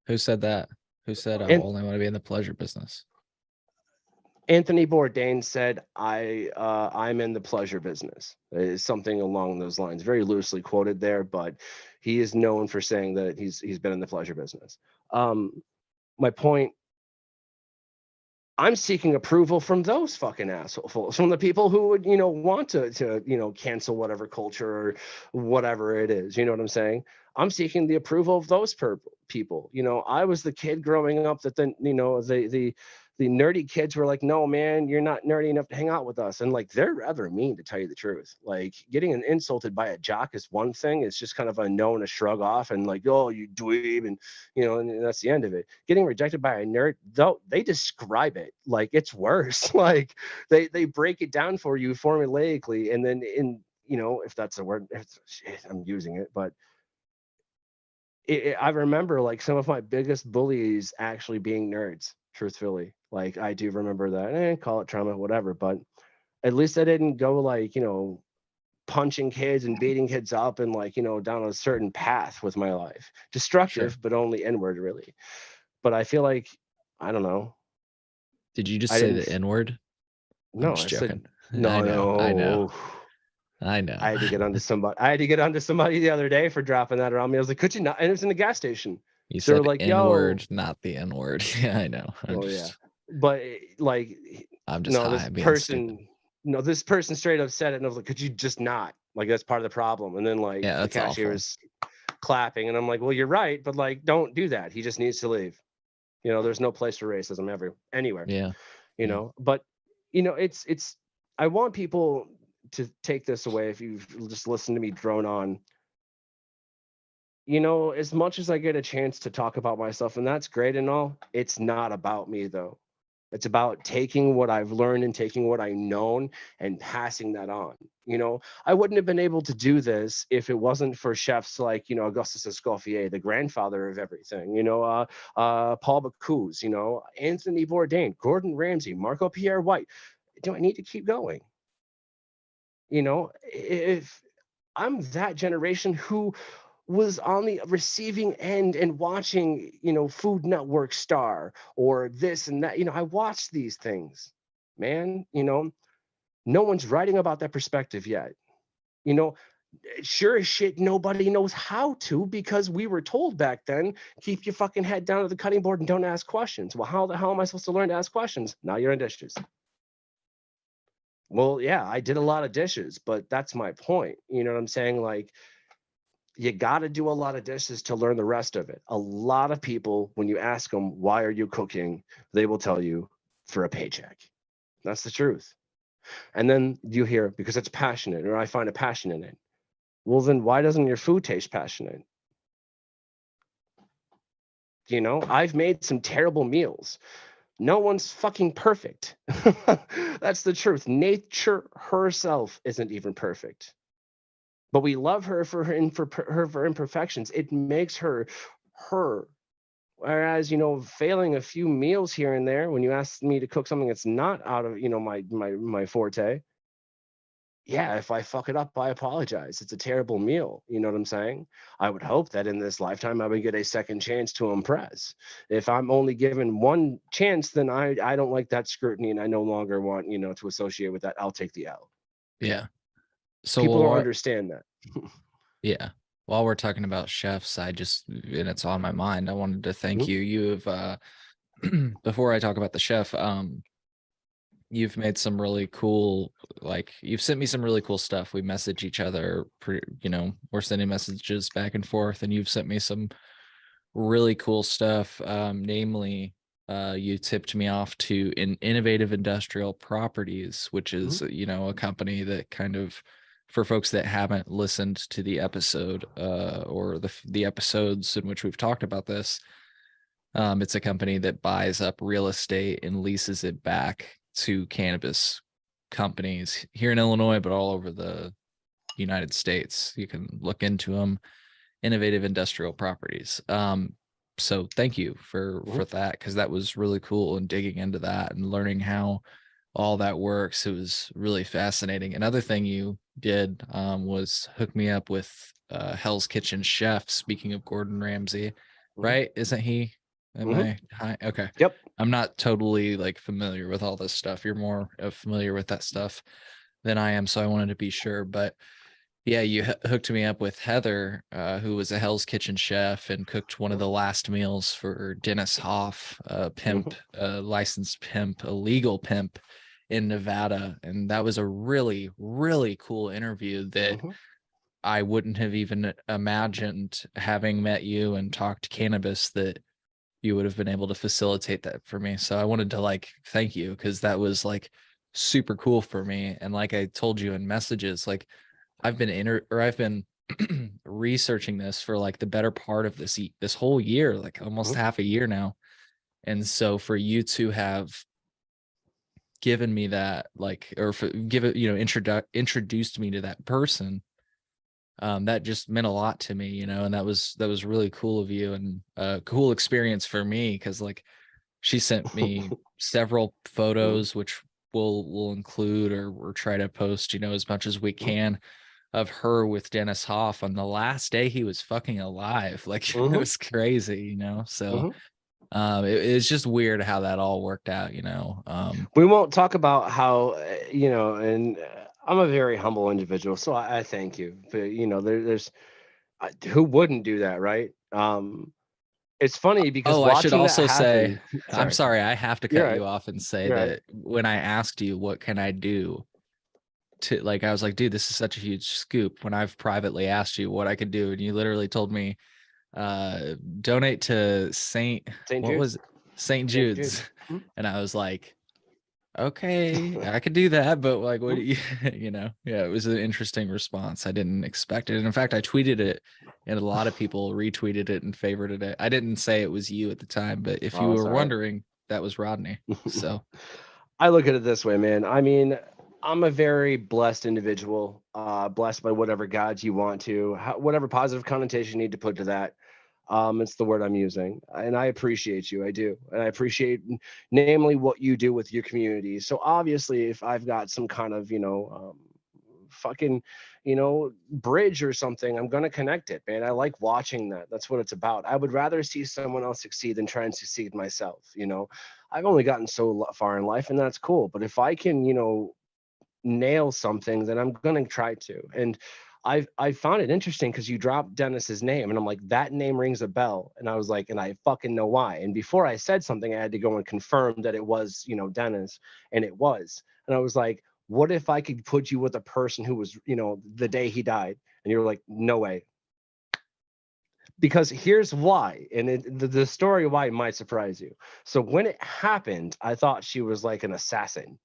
Who said that? Who said I and only want to be in the pleasure business? Anthony Bourdain said, I'm in the pleasure business." It's something along those lines, very loosely quoted there, but he is known for saying that he's been in the pleasure business. My point, I'm seeking approval from those fucking assholes, from the people who would, you know, want to, you know, cancel whatever culture or whatever it is. You know what I'm saying? I'm seeking the approval of those people. You know, I was the kid growing up that then, you know, the nerdy kids were like, "No, man, you're not nerdy enough to hang out with us." And like, they're rather mean, to tell you the truth. Like, getting insulted by a jock is one thing. It's just kind of a no and a shrug off and like, "Oh, you dweeb," and you know, and that's the end of it. Getting rejected by a nerd, though, they describe it like it's worse. Like, they break it down for you formulaically, and then in, you know, if that's a word, shit, I'm using it, but I remember like some of my biggest bullies actually being nerds, truthfully. Like, I do remember that. Call it trauma, whatever, but at least I didn't go like, you know, punching kids and beating kids up and like, you know, down a certain path with my life. Sure. Destructive, but only inward, really. But I feel like, I don't know. Did you just I say didn't. the N word? I'm No, just I said joking. no, I know. I know. no. I know. I had to get onto somebody. I had to get onto somebody the other day for dropping that around me. I was like, "Could you not?" And it was in the gas station. You So they're said like, N yo, word, not the N word. Yeah, I know. oh yeah, but like, I'm just no, high being stupid. this person straight up said it, and I was like, could you just not? Like, that's part of the problem. And then like Yeah, the that's cashier awful. was clapping, and I'm like, well, you're right, but like, don't do that. He just needs to leave. You know, there's no place for racism anywhere. Yeah. You Yeah. know, but it's. I want people to take this away. If you've just listened to me drone on, as much as I get a chance to talk about myself, and that's great and all, it's not about me though. It's about taking what I've learned and taking what I've known and passing that on. I wouldn't have been able to do this if it wasn't for chefs like, Augustus Escoffier, the grandfather of everything, Paul Bocuse, Anthony Bourdain, Gordon Ramsay, Marco Pierre White. Do I need to keep going? If I'm that generation who was on the receiving end and watching, Food Network Star or this and that. I watched these things, man. No one's writing about that perspective yet. You know, sure as shit, nobody knows how to because we were told back then, keep your fucking head down at the cutting board and don't ask questions. Well, how the hell am I supposed to learn to ask questions? Now you're in dishes. Well, yeah, I did a lot of dishes, but that's my point. You know what I'm saying? Like, you got to do a lot of dishes to learn the rest of it. A lot of people, when you ask them, why are you cooking? They will tell you for a paycheck. That's the truth. And then you hear, because it's passionate, or I find a passion in it. Well, then why doesn't your food taste passionate? I've made some terrible meals. No one's fucking perfect. That's the truth. Nature herself isn't even perfect. But we love her for her imperfections. It makes her her. Whereas, failing a few meals here and there, when you ask me to cook something that's not out of, my forte, yeah, if I fuck it up, I apologize. It's a terrible meal. You know what I'm saying? I would hope that in this lifetime I would get a second chance to impress. If I'm only given one chance, then I don't like that scrutiny, and I no longer want, to associate with that. I'll take the L. Yeah. So People don't what? understand that. Yeah. While we're talking about chefs, and it's on my mind, I wanted to thank Mhm. you. Before I talk about the chef, you've made some really cool, like, you've sent me some really cool stuff. We message each other, we're sending messages back and forth, and you've sent me some really cool stuff. Namely, you tipped me off to Innovative Industrial Properties, which is, a company that kind of, for folks that haven't listened to the episode, or the episodes in which we've talked about this, it's a company that buys up real estate and leases it back to cannabis companies here in Illinois, but all over the United States. You can look into them. Innovative Industrial Properties. So thank you for Mhm. that, because that was really cool, and digging into that and learning how all that works. It was really fascinating. Another thing you did, was hook me up with, Hell's Kitchen chef. Speaking of Gordon Ramsay, Mhm. right? Isn't he? Am Mhm. I high? Okay. Yep. I'm not totally like familiar with all this stuff. You're more familiar with that stuff than I am, so I wanted to be sure. But yeah, you hooked me up with Heather, who was a Hell's Kitchen chef and cooked one of Mhm. the last meals for Dennis Hoff, a pimp, Mhm. a licensed pimp, a legal pimp in Nevada. And that was a really, really cool interview that Mhm. I wouldn't have even imagined, having met you and talked cannabis, that you would have been able to facilitate that for me. So I wanted to like thank you, because that was like super cool for me. And like I told you in messages, like I've been researching this for like the better part of this whole year, like almost Mhm. half a year now. And so for you to have given me that, like, or for give it, introduced me to that person, that just meant a lot to me, and that was really cool of you, and a cool experience for me, because like she sent me several Mhm. photos, which we'll include, or try to post, as much as we Mhm. can, of her with Dennis Hoff on the last day he was fucking alive. Like it Mhm. was crazy, So Mhm. it's just weird how that all worked out, We won't talk about how, and I'm a very humble individual, so I thank you. But there's who wouldn't do that, right? It's funny because Oh, I should watching that also say, happen. I'm Sorry, sorry, I have to you're cut right. you off and say You're right. that when I asked you what can I do to, like, I was like, dude, this is such a huge scoop when I've privately asked you what I could do, and you literally told me donate to St. what Jude's. was it? St. St. Jude's. Jude's. Mhm. And I was like, okay, I could do that, but like, what do Mhm. you, you know? Yeah, it was an interesting response. I didn't expect it. And in fact, I tweeted it, and a lot of people retweeted it and favorited it. I didn't say it was you at the time, but if you Oh, were sorry. wondering, that was Rodney. So, I look at it this way, man. I mean, I'm a very blessed individual, blessed by whatever gods you want to, whatever positive connotation you need to put to that. It's the word I'm using, and I appreciate you. I do, and I appreciate, namely, what you do with your community. So obviously, if I've got some kind of, fucking, bridge or something, I'm gonna connect it, man. I like watching that. That's what it's about. I would rather see someone else succeed than try and succeed myself. I've only gotten so far in life, and that's cool. But if I can, nail something, then I'm gonna try to. And I found it interesting because you dropped Dennis's name, and I'm like, that name rings a bell. And I was like, and I fucking know why. And before I said something, I had to go and confirm that it was, Dennis, and it was. And I was like, what if I could put you with a person who was, the day he died? And you're like, no way. Because here's why, and the story why might surprise you. So when it happened, I thought she was like an assassin.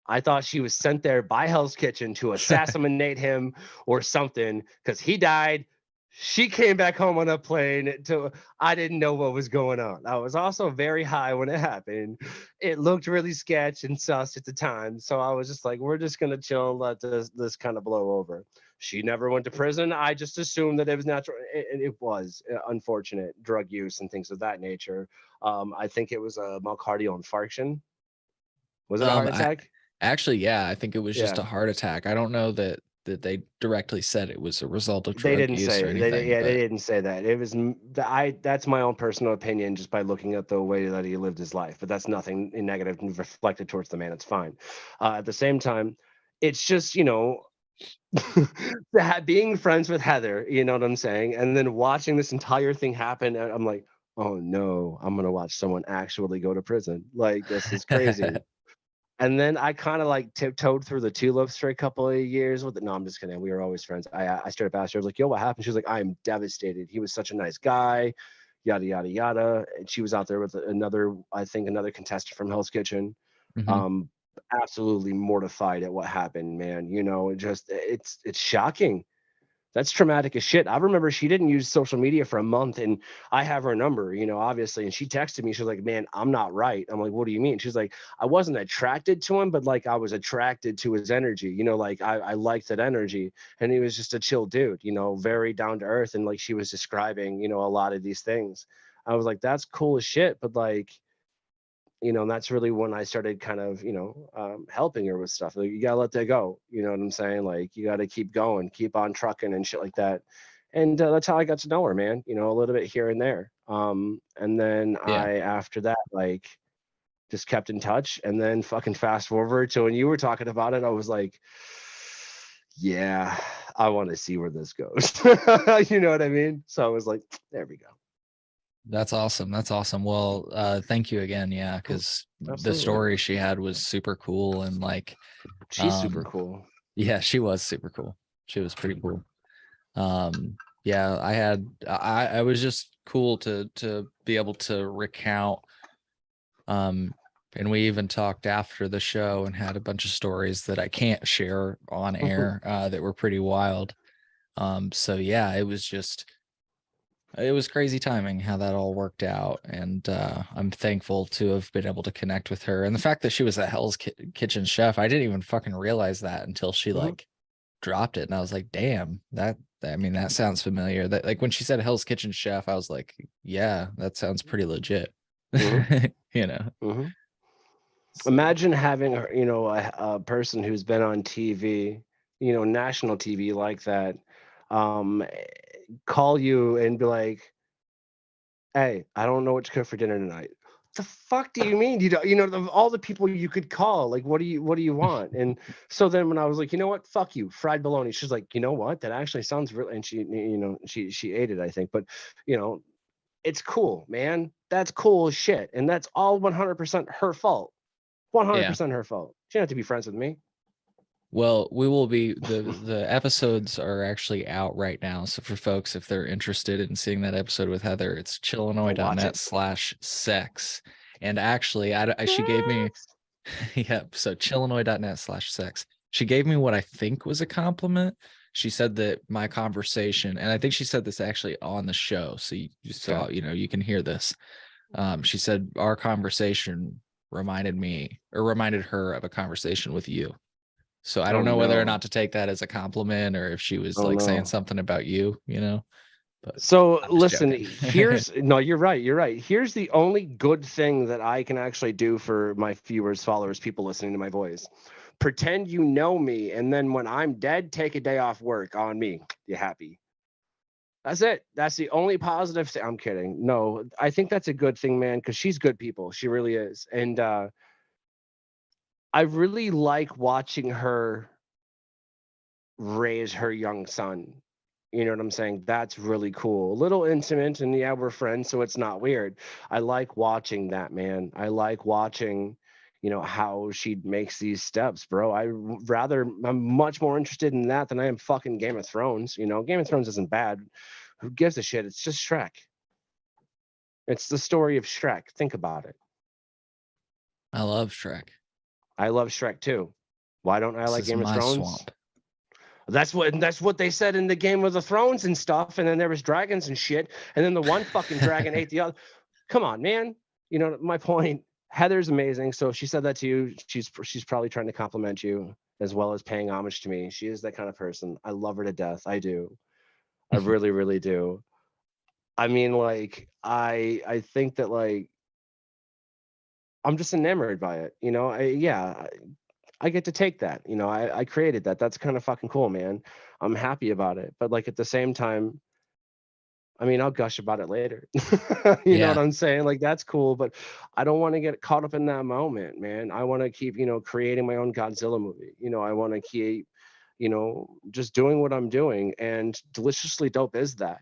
I thought she was sent there by Hell's Kitchen to assassinate him or something because he died. She came back home on a plane to I didn't know what was going on. I was also very high when it happened. It looked really sketch and sus at the time. So I was just like, we're just gonna chill and let this kind of blow over. She never went to prison. I just assumed that it was natural. It was unfortunate drug use and things of that nature. I think it was a myocardial infarction. Was it a heart I attack? actually, yeah, I think it was just Yeah. a heart attack. I don't know that they directly said it was a result of They drug didn't use or say anything, they but didn't say that. It was that's my own personal opinion just by looking at the way that he lived his life. But that's nothing negative reflected towards the man. It's fine. At the same time, it's just being friends with Heather. You know what I'm saying? And then watching this entire thing happen, I'm like, oh no, I'm gonna watch someone actually go to prison. Like this is crazy. And then I kind of like tiptoed through the tulips for a couple of years with it. No, I'm just kidding. We were always friends. I straight up asked her, I was like, yo, what happened? She was like, I'm devastated. He was such a nice guy, yada, yada, yada. And she was out there with another, I think, another contestant from Hell's Kitchen. Mhm. Um, Absolutely mortified at what happened, man. It's shocking. That's traumatic as shit. I remember she didn't use social media for a month, and I have her number, obviously. And she texted me. She was like, "Man, I'm not right." I'm like, "What do you mean?" She's like, "I wasn't attracted to him, but like I was attracted to his energy. Like I liked that energy, and he was just a chill dude, very down to earth." And like she was describing, a lot of these things. I was like, "That's cool as shit," but like and that's really when I started kind of, helping her with stuff. Like, you gotta let that go. You know what I'm saying? Like, you gotta keep going, keep on trucking and shit like that. And that's how I got to know her, man. A little bit here and there. And then Yeah. after that, like, just kept in touch. And then fucking fast forward to when you were talking about it, I was like, yeah, I want to see where this goes. You know what I mean? So I was like, there we go. That's awesome. That's awesome. Well, thank you again. Yeah, because the Absolutely. story she had was super cool, and like, She's super um, cool. yeah, she was super cool. She was pretty cool. Yeah, I was just cool to be able to recount. And we even talked after the show and had a bunch of stories that I can't share on air, that were pretty wild. So yeah, it was crazy timing how that all worked out, and I'm thankful to have been able to connect with her. And the fact that she was a Hell's Kitchen chef, I didn't even fucking realize that until she Mhm. like dropped it, and I was like, damn, I mean, that sounds familiar. That, like, when she said Hell's Kitchen chef, I was like, yeah, that sounds pretty legit. Mhm. You know. Mhm. So Imagine having a person who's been on TV, national TV like that, um, call you and be like, "Hey, I don't know what to cook for dinner tonight." The fuck do you mean? Of all the people you could call, like, what do you want? And so then when I was like, you know what, fuck you, fried bologna. She's like, you know what, that actually sounds really, and she ate it, I think, but you know, it's cool, man. That's cool as shit. And that's all 100% her fault. Yeah. 100% her fault. She didn't have to be friends with me. Well, we will be the episodes are actually out right now. So for folks, if they're interested in seeing that episode with Heather, it's Go watch it. chillinois.net/sex. And actually, she gave me, yeah, so chillinois.net/sex. She gave me what I think was a compliment. She said that my conversation, and I think she said this actually on the show. So you saw, Okay. you can hear this. She said our conversation reminded her of a conversation with you. So I Oh don't know whether or no. not to take that as a compliment or if she was Oh like saying no. something about you, but So I'm just listen, joking. here's no, you're right. You're right. Here's the only good thing that I can actually do for my viewers, followers, people listening to my voice. Pretend you know me, and then when I'm dead, take a day off work on me. You happy? That's it. That's the only positive thing. I'm kidding. No, I think that's a good thing, man, because she's good people. She really is. And I really like watching her raise her young son. You know what I'm saying? That's really cool. A little intimate, and yeah, we're friends, so it's not weird. I like watching that, man. I like watching, how she makes these steps, bro. I'm much more interested in that than I am fucking Game of Thrones. Game of Thrones isn't bad. Who gives a shit? It's just Shrek. It's the story of Shrek. Think about it. I love Shrek. I love Shrek too. Why don't I This like is Game of my Thrones? swamp. That's what they said in the Game of the Thrones and stuff. And then there was dragons and shit. And then the one fucking dragon ate the other. Come on, man. My point. Heather's amazing. So if she said that to you, she's probably trying to compliment you as well as paying homage to me. She is that kind of person. I love her to death. I do. I really, really do. I mean, like, I think that like I'm just enamored by it. I get to take that. I created that. That's kind of fucking cool, man. I'm happy about it. But like at the same time, I mean, I'll gush about it later. You know what Yeah. I'm saying? Like that's cool, but I don't want to get caught up in that moment, man. I want to keep, creating my own Godzilla movie. I want to keep, just doing what I'm doing. And Deliciously Dope is that.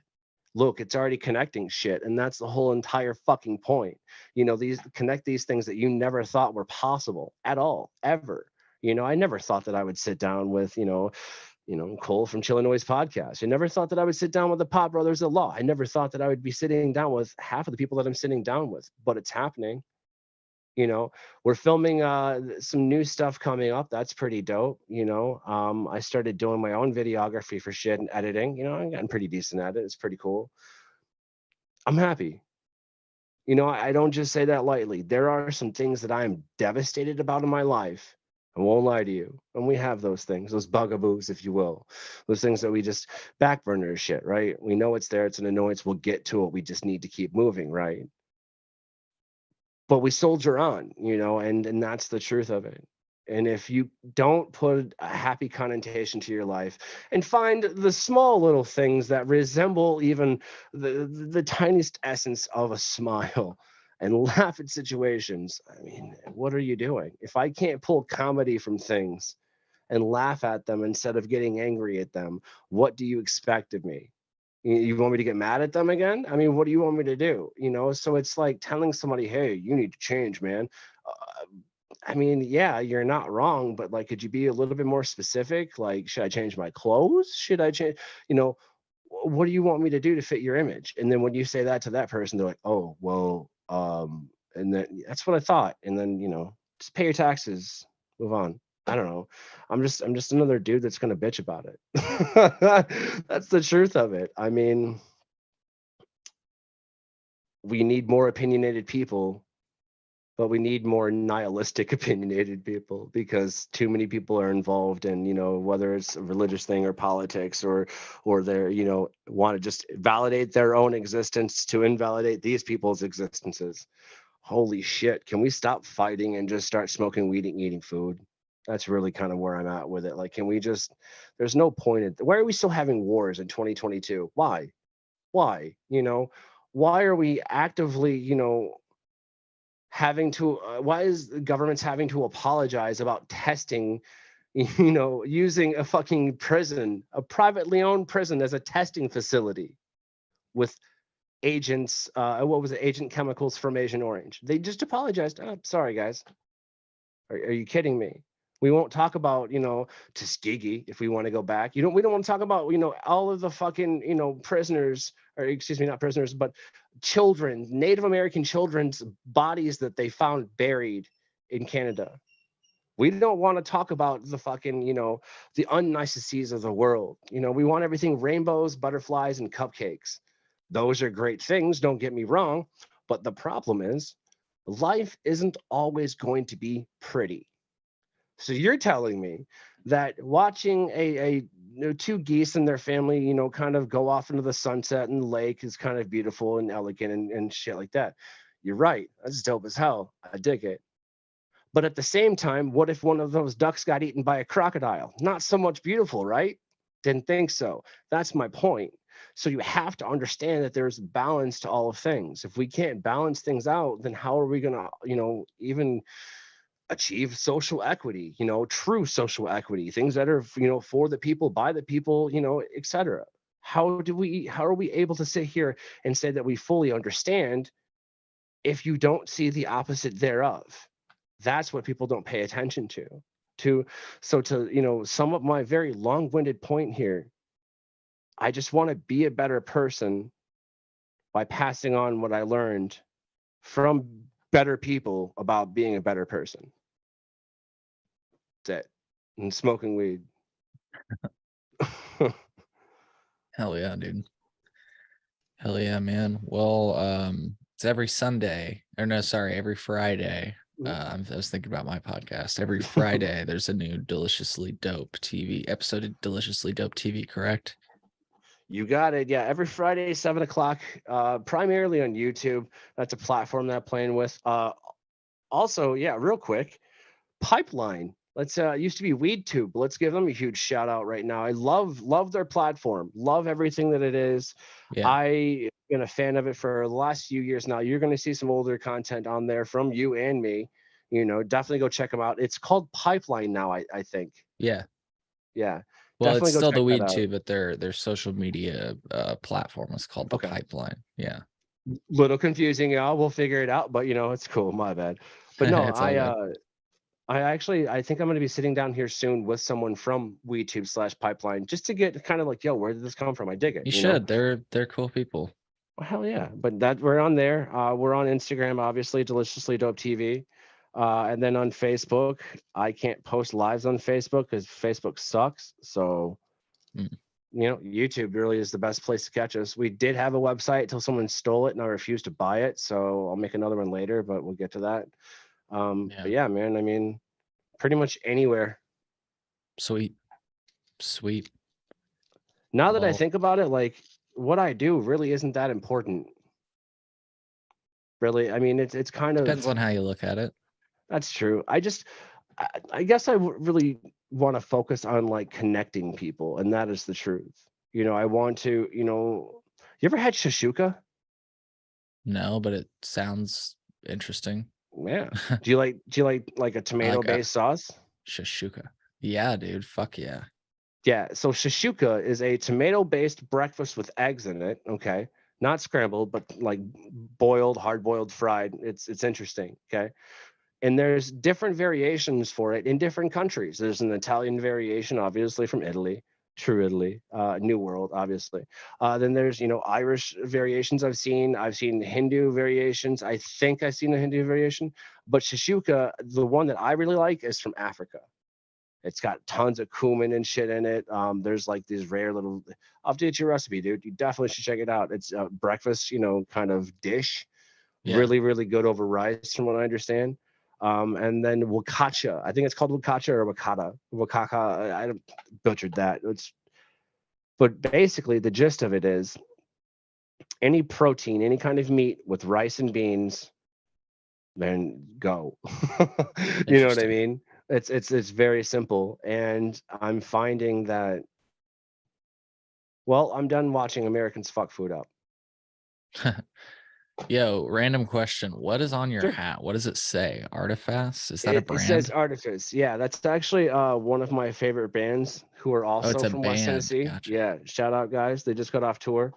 Look, it's already connecting shit, and that's the whole entire fucking point. These connect these things that you never thought were possible at all, ever. I never thought that I would sit down with, Cole from Chillinois podcast. I never thought that I would sit down with the Pop Brothers of Law. I never thought that I would be sitting down with half of the people that I'm sitting down with, but it's happening. We're filming some new stuff coming up. That's pretty dope. I started doing my own videography for shit and editing. I'm getting pretty decent at it. It's pretty cool. I'm happy. I don't just say that lightly. There are some things that I am devastated about in my life. I won't lie to you. And we have those things, those bugaboos, if you will, those things that we just back burner shit, right? We know it's there. It's an annoyance. We'll get to it. We just need to keep moving, right? But we soldier on, and that's the truth of it. And if you don't put a happy connotation to your life and find the small little things that resemble even the tiniest essence of a smile and laugh at situations, I mean, what are you doing? If I can't pull comedy from things and laugh at them instead of getting angry at them, what do you expect of me? You want me to get mad at them again? I mean, what do you want me to do? So it's like telling somebody, hey, you need to change, man. I mean, yeah, you're not wrong, but like, could you be a little bit more specific? Like, should I change my clothes? Should I change, what do you want me to do to fit your image? And then when you say that to that person, they're like, oh, well, and then that's what I thought. And then, just pay your taxes, move on. I don't know. I'm just another dude that's gonna bitch about it. That's the truth of it. I mean, we need more opinionated people, but we need more nihilistic opinionated people because too many people are involved in, whether it's a religious thing or politics or they're, want to just validate their own existence to invalidate these people's existences. Holy shit, can we stop fighting and just start smoking weed and eating food? That's really kind of where I'm at with it. Like, can we just, there's no point in, why are we still having wars in 2022? Why? Why are we actively, having to, why is the government's having to apologize about testing, using a fucking prison, a privately owned prison as a testing facility with agents, what was it, agent chemicals from Agent Orange. They just apologized. Oh, sorry guys. Are you kidding me? We won't talk about, Tuskegee if we want to go back. We don't want to talk about, all of the fucking, prisoners, or excuse me, not prisoners, but children, Native American children's bodies that they found buried in Canada. We don't want to talk about the fucking, the unniceties of the world. We want everything rainbows, butterflies, and cupcakes. Those are great things, don't get me wrong. But the problem is, life isn't always going to be pretty. So you're telling me that watching two geese and their family, kind of go off into the sunset and the lake is kind of beautiful and elegant and shit like that. You're right. That's dope as hell. I dig it. But at the same time, what if one of those ducks got eaten by a crocodile? Not so much beautiful, right? Didn't think so. That's my point. So you have to understand that there's balance to all of things. If we can't balance things out, then how are we going to, even achieve social equity, true social equity, things that are, for the people, by the people, etc. How are we able to sit here and say that we fully understand if you don't see the opposite thereof? That's what people don't pay attention to. So to, sum up my very long-winded point here, I just want to be a better person by passing on what I learned from better people about being a better person. That's it. And smoking weed. Hell yeah, dude. Hell yeah, man. Well, it's every Sunday, or no, sorry, every Friday. I was thinking about my podcast. Every Friday, there's a new Deliciously Dope TV episode of Deliciously Dope TV, correct? You got it. Yeah, every Friday, 7 o'clock, primarily on YouTube. That's a platform that I'm playing with. Also, yeah, real quick, Pipeline. Let's used to be WeedTube. Let's give them a huge shout out right now. I love their platform. Love everything that it is. Yeah. I've been a fan of it for the last few years now. You're going to see some older content on there from you and me. Definitely go check them out. It's called Pipeline now, I think. Yeah. Yeah. Well, Definitely it's go still the check that Weed out. too, but their social media platform is called the Okay. Pipeline. Yeah. Little confusing, y'all. We'll figure it out, but it's cool. My bad. But no, It's all good. I think I'm going to be sitting down here soon with someone from WeTube/Pipeline just to get kind of like, yo, where did this come from? I dig it. You should. They're cool people. Well, hell yeah. But that we're on there. We're on Instagram, obviously, DeliciouslyDopeTV. And then on Facebook, I can't post lives on Facebook because Facebook sucks. So, YouTube really is the best place to catch us. We did have a website until someone stole it and I refused to buy it. So I'll make another one later, but we'll get to that. But yeah, man, I mean, pretty much anywhere. Sweet. Now that I think about it, like what I do really isn't that important. Really, I mean, it's kind of depends on how you look at it. That's true. I guess I really want to focus on like connecting people, and that is the truth. I want to, you ever had shashuka? No, but it sounds interesting. Yeah. Do you like a tomato-based sauce? Shashuka. Yeah, dude. Fuck yeah. Yeah. So shashuka is a tomato-based breakfast with eggs in it. Okay. Not scrambled, but like boiled, hard-boiled, fried. It's interesting. Okay. And there's different variations for it in different countries. There's an Italian variation, obviously from Italy, true Italy, New World, obviously. Then there's Irish variations. I've seen Hindu variations. I think I've seen a Hindu variation, but shashuka, the one that I really like, is from Africa. It's got tons of cumin and shit in it. There's like these rare little. I'll update your recipe, dude. You definitely should check it out. It's a breakfast, kind of dish. Yeah. Really, really good over rice, from what I understand. And then wakacha. I think it's called wakacha or wakata. Wakaka. I butchered that. But basically the gist of it is any protein, any kind of meat with rice and beans, then go. You know what I mean? It's very simple. And I'm finding that, well, I'm done watching Americans fuck food up. Yo, random question. What is on your hat? What does it say? Artifact? Is that a brand? It says Artifice. Yeah, that's actually one of my favorite bands who are also from West Tennessee. Gotcha. Yeah, shout out guys. They just got off tour.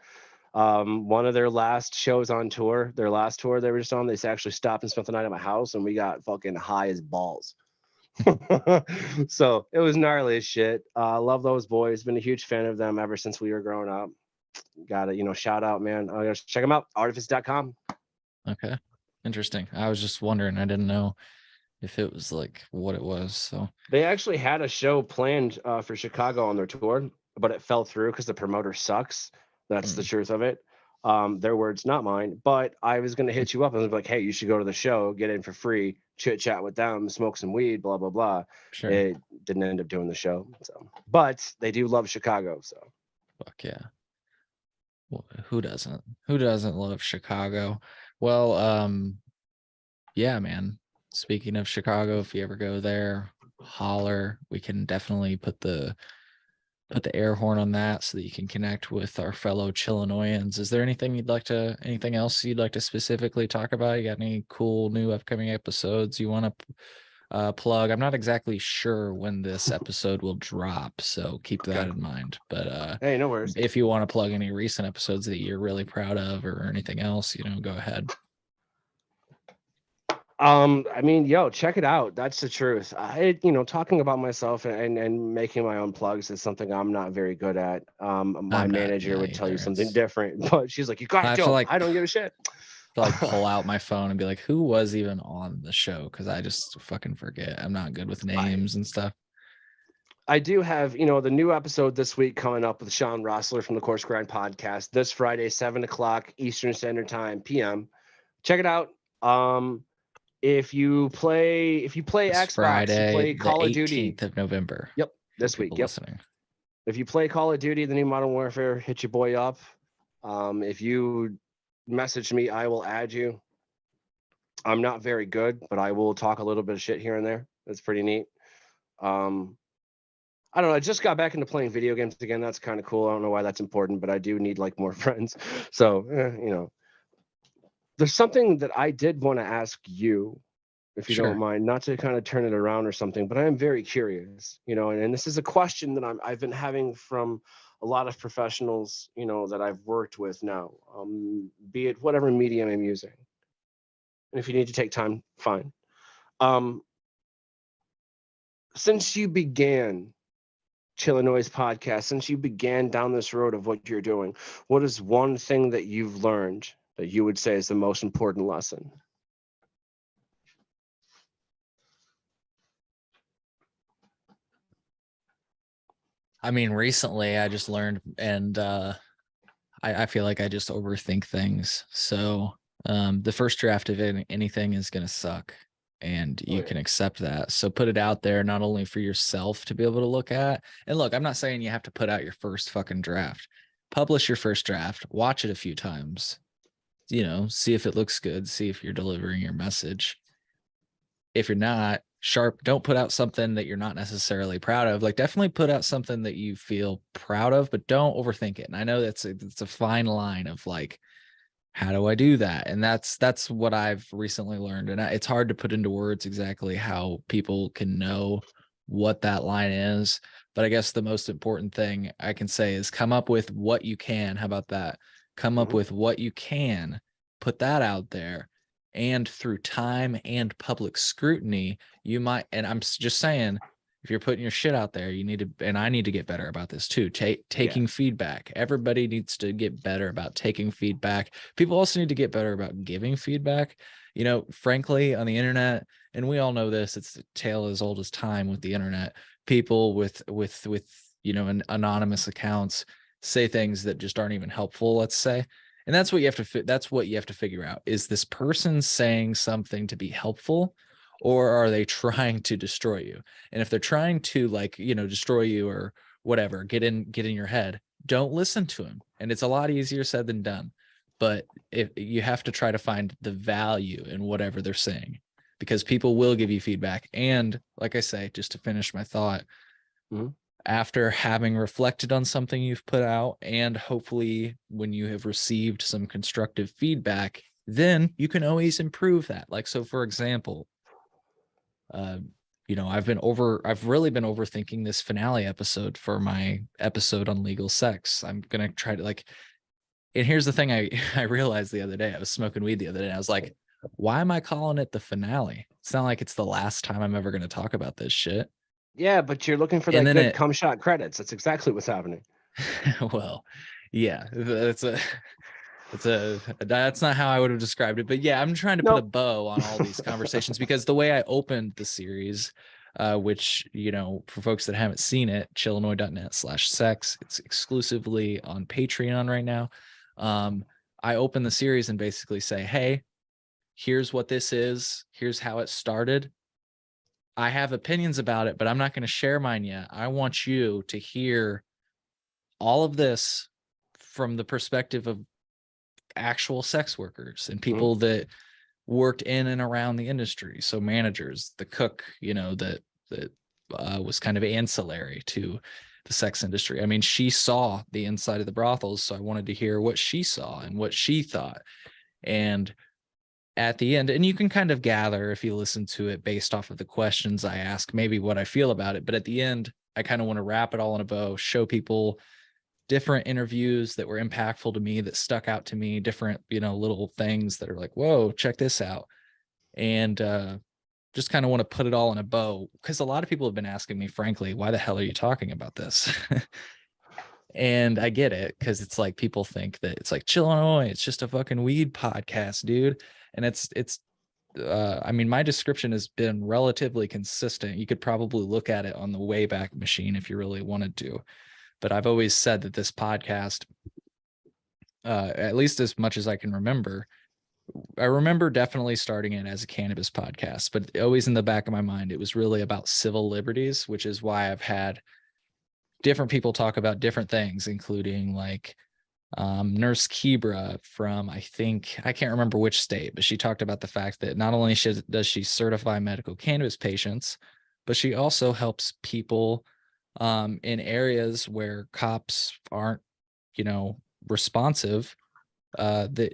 One of their last shows on tour, their last tour they were just on, they actually stopped and spent the night at my house, and we got fucking high as balls. So it was gnarly as shit. Love those boys. Been a huge fan of them ever since we were growing up. Got to, shout out, man. Check them out, artifice.com. Okay. Interesting. I was just wondering. I didn't know if it was like what it was. So They actually had a show planned for Chicago on their tour, but it fell through because the promoter sucks. That's the truth of it. Their words, not mine. But I was going to hit you up and be like, hey, you should go to the show, get in for free, chit chat with them, smoke some weed, blah, blah, blah. sure. It didn't end up doing the show. So, but they do love Chicago. So, Fuck yeah. Well, who doesn't? Who doesn't love Chicago? Well, yeah, man. Speaking of Chicago, if you ever go there, holler. We can definitely put the air horn on that so that you can connect with our fellow Chillinoisans. Is there anything anything else you'd like to specifically talk about? You got any cool new upcoming episodes you want to plug? I'm not exactly sure when this episode will drop, so keep that in mind. But hey, no worries. if you want to plug any recent episodes that you're really proud of or anything else, go ahead. I mean, yo, check it out. That's the truth. Talking about myself and making my own plugs is something I'm not very good at. My manager would tell you something different, but she's like, you gotta do it. I don't give a shit. To like pull out my phone and be like, who was even on the show? Because I just fucking forget. I'm not good with names and stuff. I do have, the new episode this week coming up with Sean Rossler from the Course Grind podcast this Friday, 7 o'clock Eastern Standard Time, PM. Check it out. If you play Xbox, Friday, you play Call of Duty. 18th of November. Yep, this week. Yep. Listening. If you play Call of Duty, the new Modern Warfare, hit your boy up. If you message me, I will add you. I'm not very good, but I will talk a little bit of shit here and there. That's pretty neat. I don't know. I just got back into playing video games again. That's kind of cool. I don't know why that's important, but I do need like more friends. So, there's something that I did want to ask you, if you don't mind, not to kind of turn it around or something, but I am very curious, and this is a question that I've been having from a lot of professionals, that I've worked with now, be it whatever medium I'm using. And if you need to take time, fine. Since you began Chillinois podcast, since you began down this road of what you're doing, what is one thing that you've learned that you would say is the most important lesson? I mean, recently I just learned, and I feel like I just overthink things. So the first draft of anything is going to suck, and you can accept that. So put it out there, not only for yourself to be able to look at. And look, I'm not saying you have to put out your first fucking draft. Publish your first draft, watch it a few times, see if it looks good, see if you're delivering your message. If you're not sharp, don't put out something that you're not necessarily proud of. Like, definitely put out something that you feel proud of, but don't overthink it. And I know it's a fine line of like, how do I do that? And that's what I've recently learned. And it's hard to put into words exactly how people can know what that line is. But I guess the most important thing I can say is come up with what you can. How about that? Come up with what you can, put that out there. And through time and public scrutiny, you might, and I'm just saying, if you're putting your shit out there, you need to, and I need to get better about this too. Taking feedback. Everybody needs to get better about taking feedback. People also need to get better about giving feedback. Frankly, on the internet, and we all know this, it's a tale as old as time with the internet. People with anonymous accounts say things that just aren't even helpful, let's say. And that's what you have to figure out. Is this person saying something to be helpful, or are they trying to destroy you? And if they're trying to destroy you or whatever, get in your head, don't listen to them. And it's a lot easier said than done. But if you have to try to find the value in whatever they're saying, because people will give you feedback. And like I say, just to finish my thought, after having reflected on something you've put out, and hopefully when you have received some constructive feedback, then you can always improve that. Like, so for example, I've really been overthinking this finale episode for my episode on legal sex. I'm going to try to And here's the thing I realized the other day. I was smoking weed the other day, and I was like, why am I calling it the finale? It's not like it's the last time I'm ever going to talk about this shit. Yeah, but you're looking for And that then good it, cum shot credits. That's exactly what's happening. well, yeah, that's not how I would have described it. But yeah, I'm trying to put a Nope. bow on all these conversations because the way I opened the series, which, you know, for folks that haven't seen it, chillinois.net/sex, it's exclusively on Patreon right now. I open the series and basically say, hey, here's what this is. Here's how it started. I have opinions about it, but I'm not going to share mine yet. I want you to hear all of this from the perspective of actual sex workers and Mhm. people that worked in and around the industry. So managers, the cook, you know, that was kind of ancillary to the sex industry. I mean, she saw the inside of the brothels, so I wanted to hear what she saw and what she thought. And at the end, and you can kind of gather if you listen to it based off of the questions I ask, maybe what I feel about it. But at the end, I kind of want to wrap it all in a bow, show people different interviews that were impactful to me, that stuck out to me, different, you know, little things that are like, whoa, check this out. And just kind of want to put it all in a bow because a lot of people have been asking me, frankly, why the hell are you talking about this? And I get it because it's like people think that it's like Chill Illinois, it's just a fucking weed podcast, dude. And it's I mean, my description has been relatively consistent. You could probably look at it on the Wayback Machine if you really wanted to. But I've always said that this podcast, at least as much as I can remember, I remember definitely starting it as a cannabis podcast, but always in the back of my mind, it was really about civil liberties, which is why I've had different people talk about different things, including like Nurse Kebra from, I think, I can't remember which state, but she talked about the fact that not only does she certify medical cannabis patients, but she also helps people in areas where cops aren't, you know, responsive. That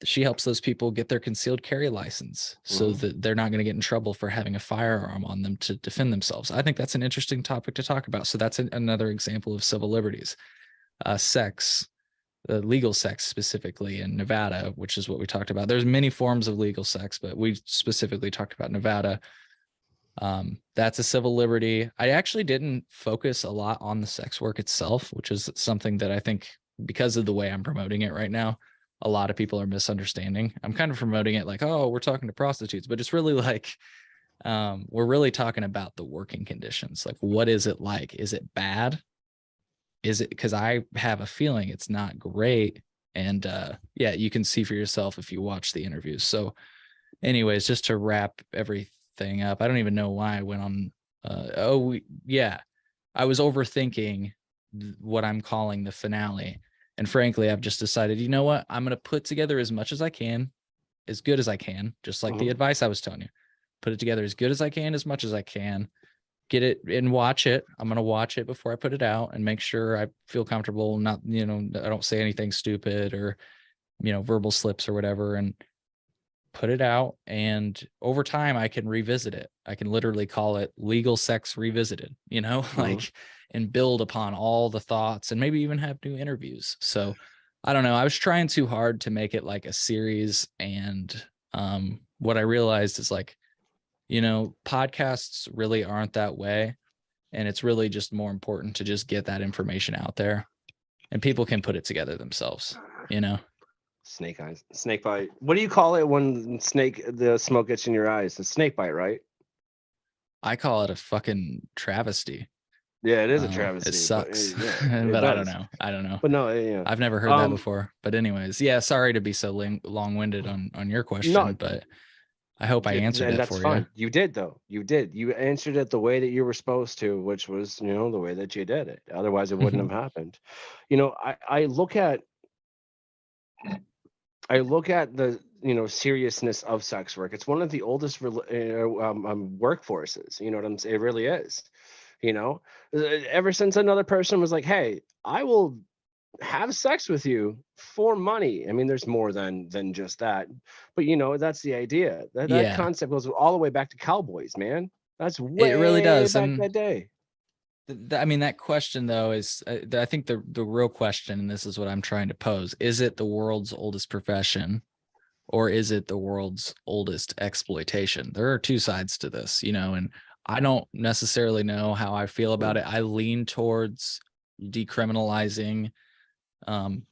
she helps those people get their concealed carry license so that they're not going to get in trouble for having a firearm on them to defend themselves. I think that's an interesting topic to talk about. So that's another example of civil liberties. Sex, legal sex specifically in Nevada, which is what we talked about. There's many forms of legal sex, but we specifically talked about Nevada. That's a civil liberty. I actually didn't focus a lot on the sex work itself, which is something that I think, because of the way I'm promoting it right now, a lot of people are misunderstanding. I'm kind of promoting it like, oh, we're talking to prostitutes, but it's really like, we're really talking about the working conditions. Like, what is it like? Is it bad? Is it, because I have a feeling it's not great. And yeah, you can see for yourself if you watch the interviews. So anyways, just to wrap everything up, I don't even know why I went on. Yeah, I was overthinking what I'm calling the finale. And frankly, I've just decided, you know what? I'm going to put together as much as I can, as good as I can, just like the advice I was telling you. Put it together as good as I can, as much as I can. Get it and watch it. I'm going to watch it before I put it out and make sure I feel comfortable. Not, you know, I don't say anything stupid or, you know, verbal slips or whatever. And put it out, and over time I can revisit it. I can literally call it Legal Sex Revisited, you know, like, and build upon all the thoughts and maybe even have new interviews. So I don't know, I was trying too hard to make it like a series. And what I realized is like, you know, podcasts really aren't that way, and it's really just more important to just get that information out there and people can put it together themselves, you know. Snake eyes, snake bite. What do you call it when the smoke gets in your eyes? It's snake bite, right? I call it a fucking travesty. Yeah, it is a It travesty, but sucks. yeah, it But I don't does. know. I don't know. But no, yeah. I've never heard that before. But anyways, yeah, sorry to be so long-winded on your question, No, but I hope I answered and it that's for you. fine. You did though. You did. You answered it the way that you were supposed to, which was, you know, the way that you did it. Otherwise, it wouldn't have happened. You know, I look at the, you know, seriousness of sex work. It's one of the oldest workforces. You know what I'm saying? It really is. You know, ever since another person was like, "Hey, I will have sex with you for money." I mean, there's more than just that, but you know, that's the idea. That Yeah, concept goes all the way back to cowboys, man. That's it really way does. back And that day. I mean, that question though is, I think the real question, and this is what I'm trying to pose: is it the world's oldest profession, or is it the world's oldest exploitation? There are two sides to this, you know, and I don't necessarily know how I feel about it. I lean towards decriminalizing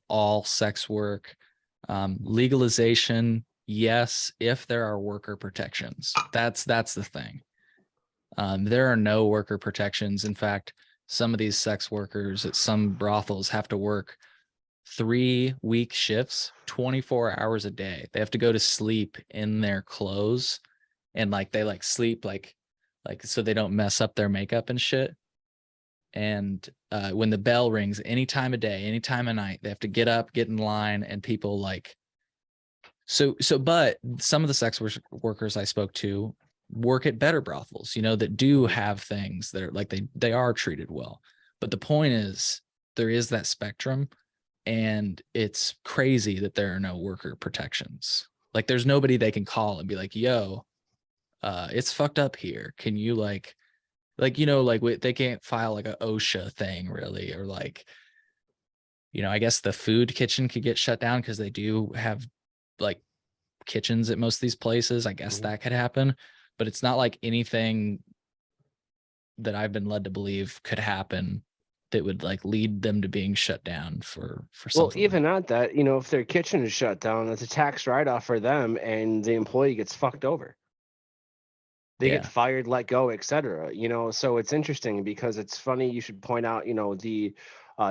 all sex work, legalization. Yes, if there are worker protections. That's the thing. There are no worker protections. In fact, some of these sex workers at some brothels have to work 3-week shifts, 24 hours a day. They have to go to sleep in their clothes, and like they like sleep like so they don't mess up their makeup and shit. And when the bell rings, any time of day, any time of night, they have to get up, get in line, and people like but some of the sex workers I spoke to work at better brothels, you know, that do have things that are like they are treated well. But the point is, there is that spectrum, and it's crazy that there are no worker protections. Like, there's nobody they can call and be like, yo, it's fucked up here. Can you like, you know, like they can't file like a OSHA thing really, or like, you know, I guess the food kitchen could get shut down because they do have like kitchens at most of these places. I guess that could happen, but it's not like anything that I've been led to believe could happen that would like lead them to being shut down for Well, something like even at that, you know, if their kitchen is shut down, it's a tax write-off for them, and the employee gets fucked over. They get yeah. fired, let go, etc. You know, so it's interesting because it's funny. You should point out, you know, the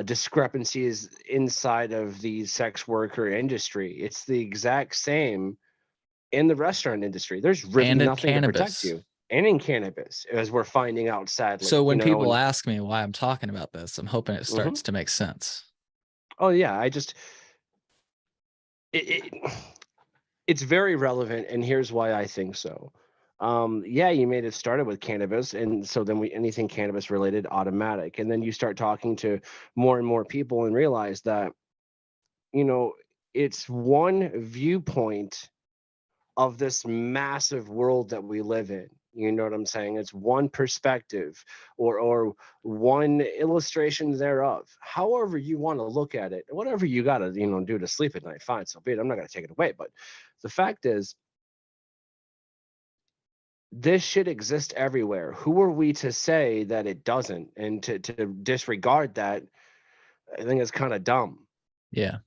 discrepancies inside of the sex worker industry. It's the exact same in the restaurant industry. There's really And in nothing to protect cannabis. you, and in cannabis, as we're finding out, sadly. So You when know, people and ask me why I'm talking about this, I'm hoping it mhm. starts to make sense. Oh yeah, I just it it's very relevant, and here's why I think so. Yeah, you made it started with cannabis, and so then we anything cannabis related automatic, and then you start talking to more and more people and realize that, you know, it's one viewpoint of this massive world that we live in. You know what I'm saying? It's one perspective, or one illustration thereof. However you want to look at it, whatever you gotta, you know, do to sleep at night, fine, so be it. I'm not gonna take it away. But the fact is, this should exist everywhere. Who are we to say that it doesn't? And to disregard that, I think is kind of dumb. Yeah.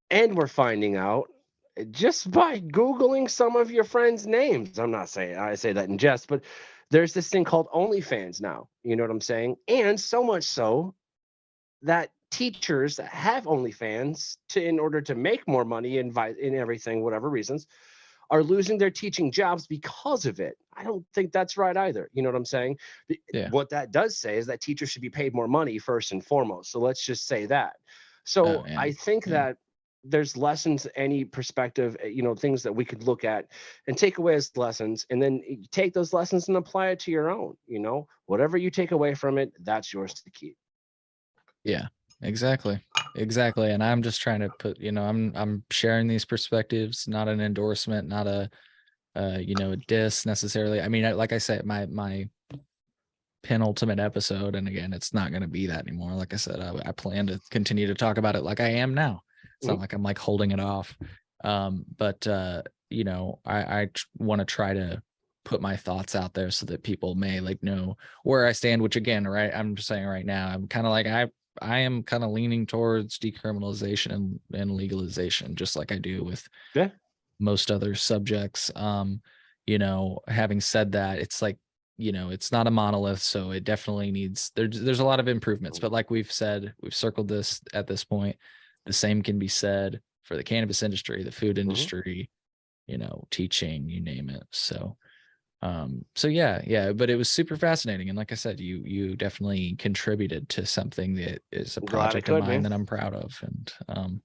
And we're finding out just by Googling some of your friends' names. I'm not saying I say that in jest, but there's this thing called OnlyFans now. You know what I'm saying? And so much so that teachers that have OnlyFans in order to make more money in everything, whatever reasons, are losing their teaching jobs because of it. I don't think that's right either. You know what I'm saying? Yeah. What that does say is that teachers should be paid more money first and foremost. So let's just say that. Oh So yeah. I think Yeah. that there's lessons, any perspective, you know, things that we could look at and take away as lessons, and then take those lessons and apply it to your own. You know, whatever you take away from it, that's yours to keep. Yeah. Exactly. Exactly. And I'm just trying to put, you know, I'm sharing these perspectives, not an endorsement, not a you know, a diss necessarily. I mean, like I said, my penultimate episode, and again, it's not going to be that anymore. Like I said, I plan to continue to talk about it like I am now. It's not Mhm. like I'm like holding it off. But you know, I want to try to put my thoughts out there so that people may like know where I stand, which again, right, I'm just saying right now, I'm kind of like I am kind of leaning towards decriminalization and legalization, just like I do with Yeah. most other subjects. You know, having said that, it's like, you know, it's not a monolith, so it definitely needs there's a lot of improvements. But like we've said, we've circled this at this point. The same can be said for the cannabis industry, the food Mhm. industry, you know, teaching, you name it. So yeah, but it was super fascinating. And like I said, you definitely contributed to something that is a I'm glad I project of could, mine man. that I'm proud of, and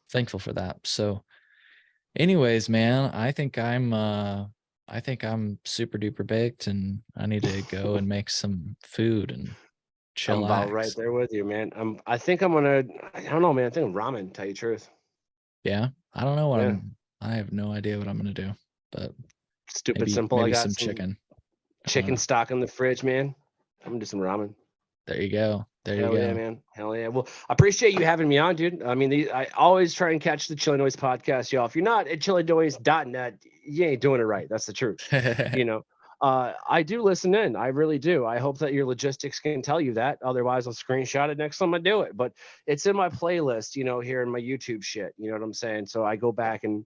thankful for that. So anyways, man, I think I'm super duper baked, and I need to go and make some food and I'm about right chillax. there with you, man. I think I'm gonna. I don't know, man. I think ramen. Tell you the truth. Yeah. I don't know what Yeah. I have no idea what I'm gonna do, but Stupid maybe simple. I got some some chicken. I don't chicken know. stock in the fridge, man. I'm gonna do some ramen. There you go. There you Hell yeah, go. man. Hell yeah. Well, I appreciate you having me on, dude. I mean, I always try and catch the Chili Noise podcast, y'all. If you're not at chillynoise.net, you ain't doing it right. That's the truth. You know, I do listen in. I really do. I hope that your logistics can tell you that. Otherwise, I'll screenshot it next time I do it. But it's in my playlist, here in my YouTube shit. You know what I'm saying? So I go back and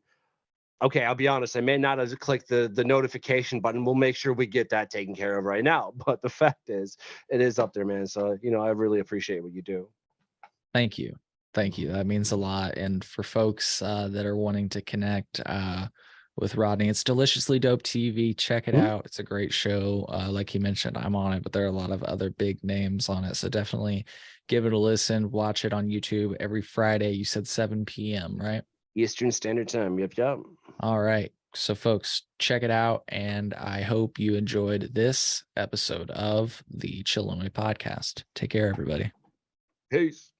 okay, I'll be honest. I may not have clicked the notification button. We'll make sure we get that taken care of right now. But the fact is, it is up there, man. So I really appreciate what you do. Thank you. Thank you. That means a lot. And for folks that are wanting to connect with Rodney, it's Deliciously Dope TV. Check it Mhm. out. It's a great show. Like you mentioned, I'm on it, but there are a lot of other big names on it. So definitely give it a listen. Watch it on YouTube every Friday. You said 7 p.m., right? Eastern Standard Time. Yep, yep. All right. So, folks, check it out. And I hope you enjoyed this episode of the Chill Illinois podcast. Take care, everybody. Peace.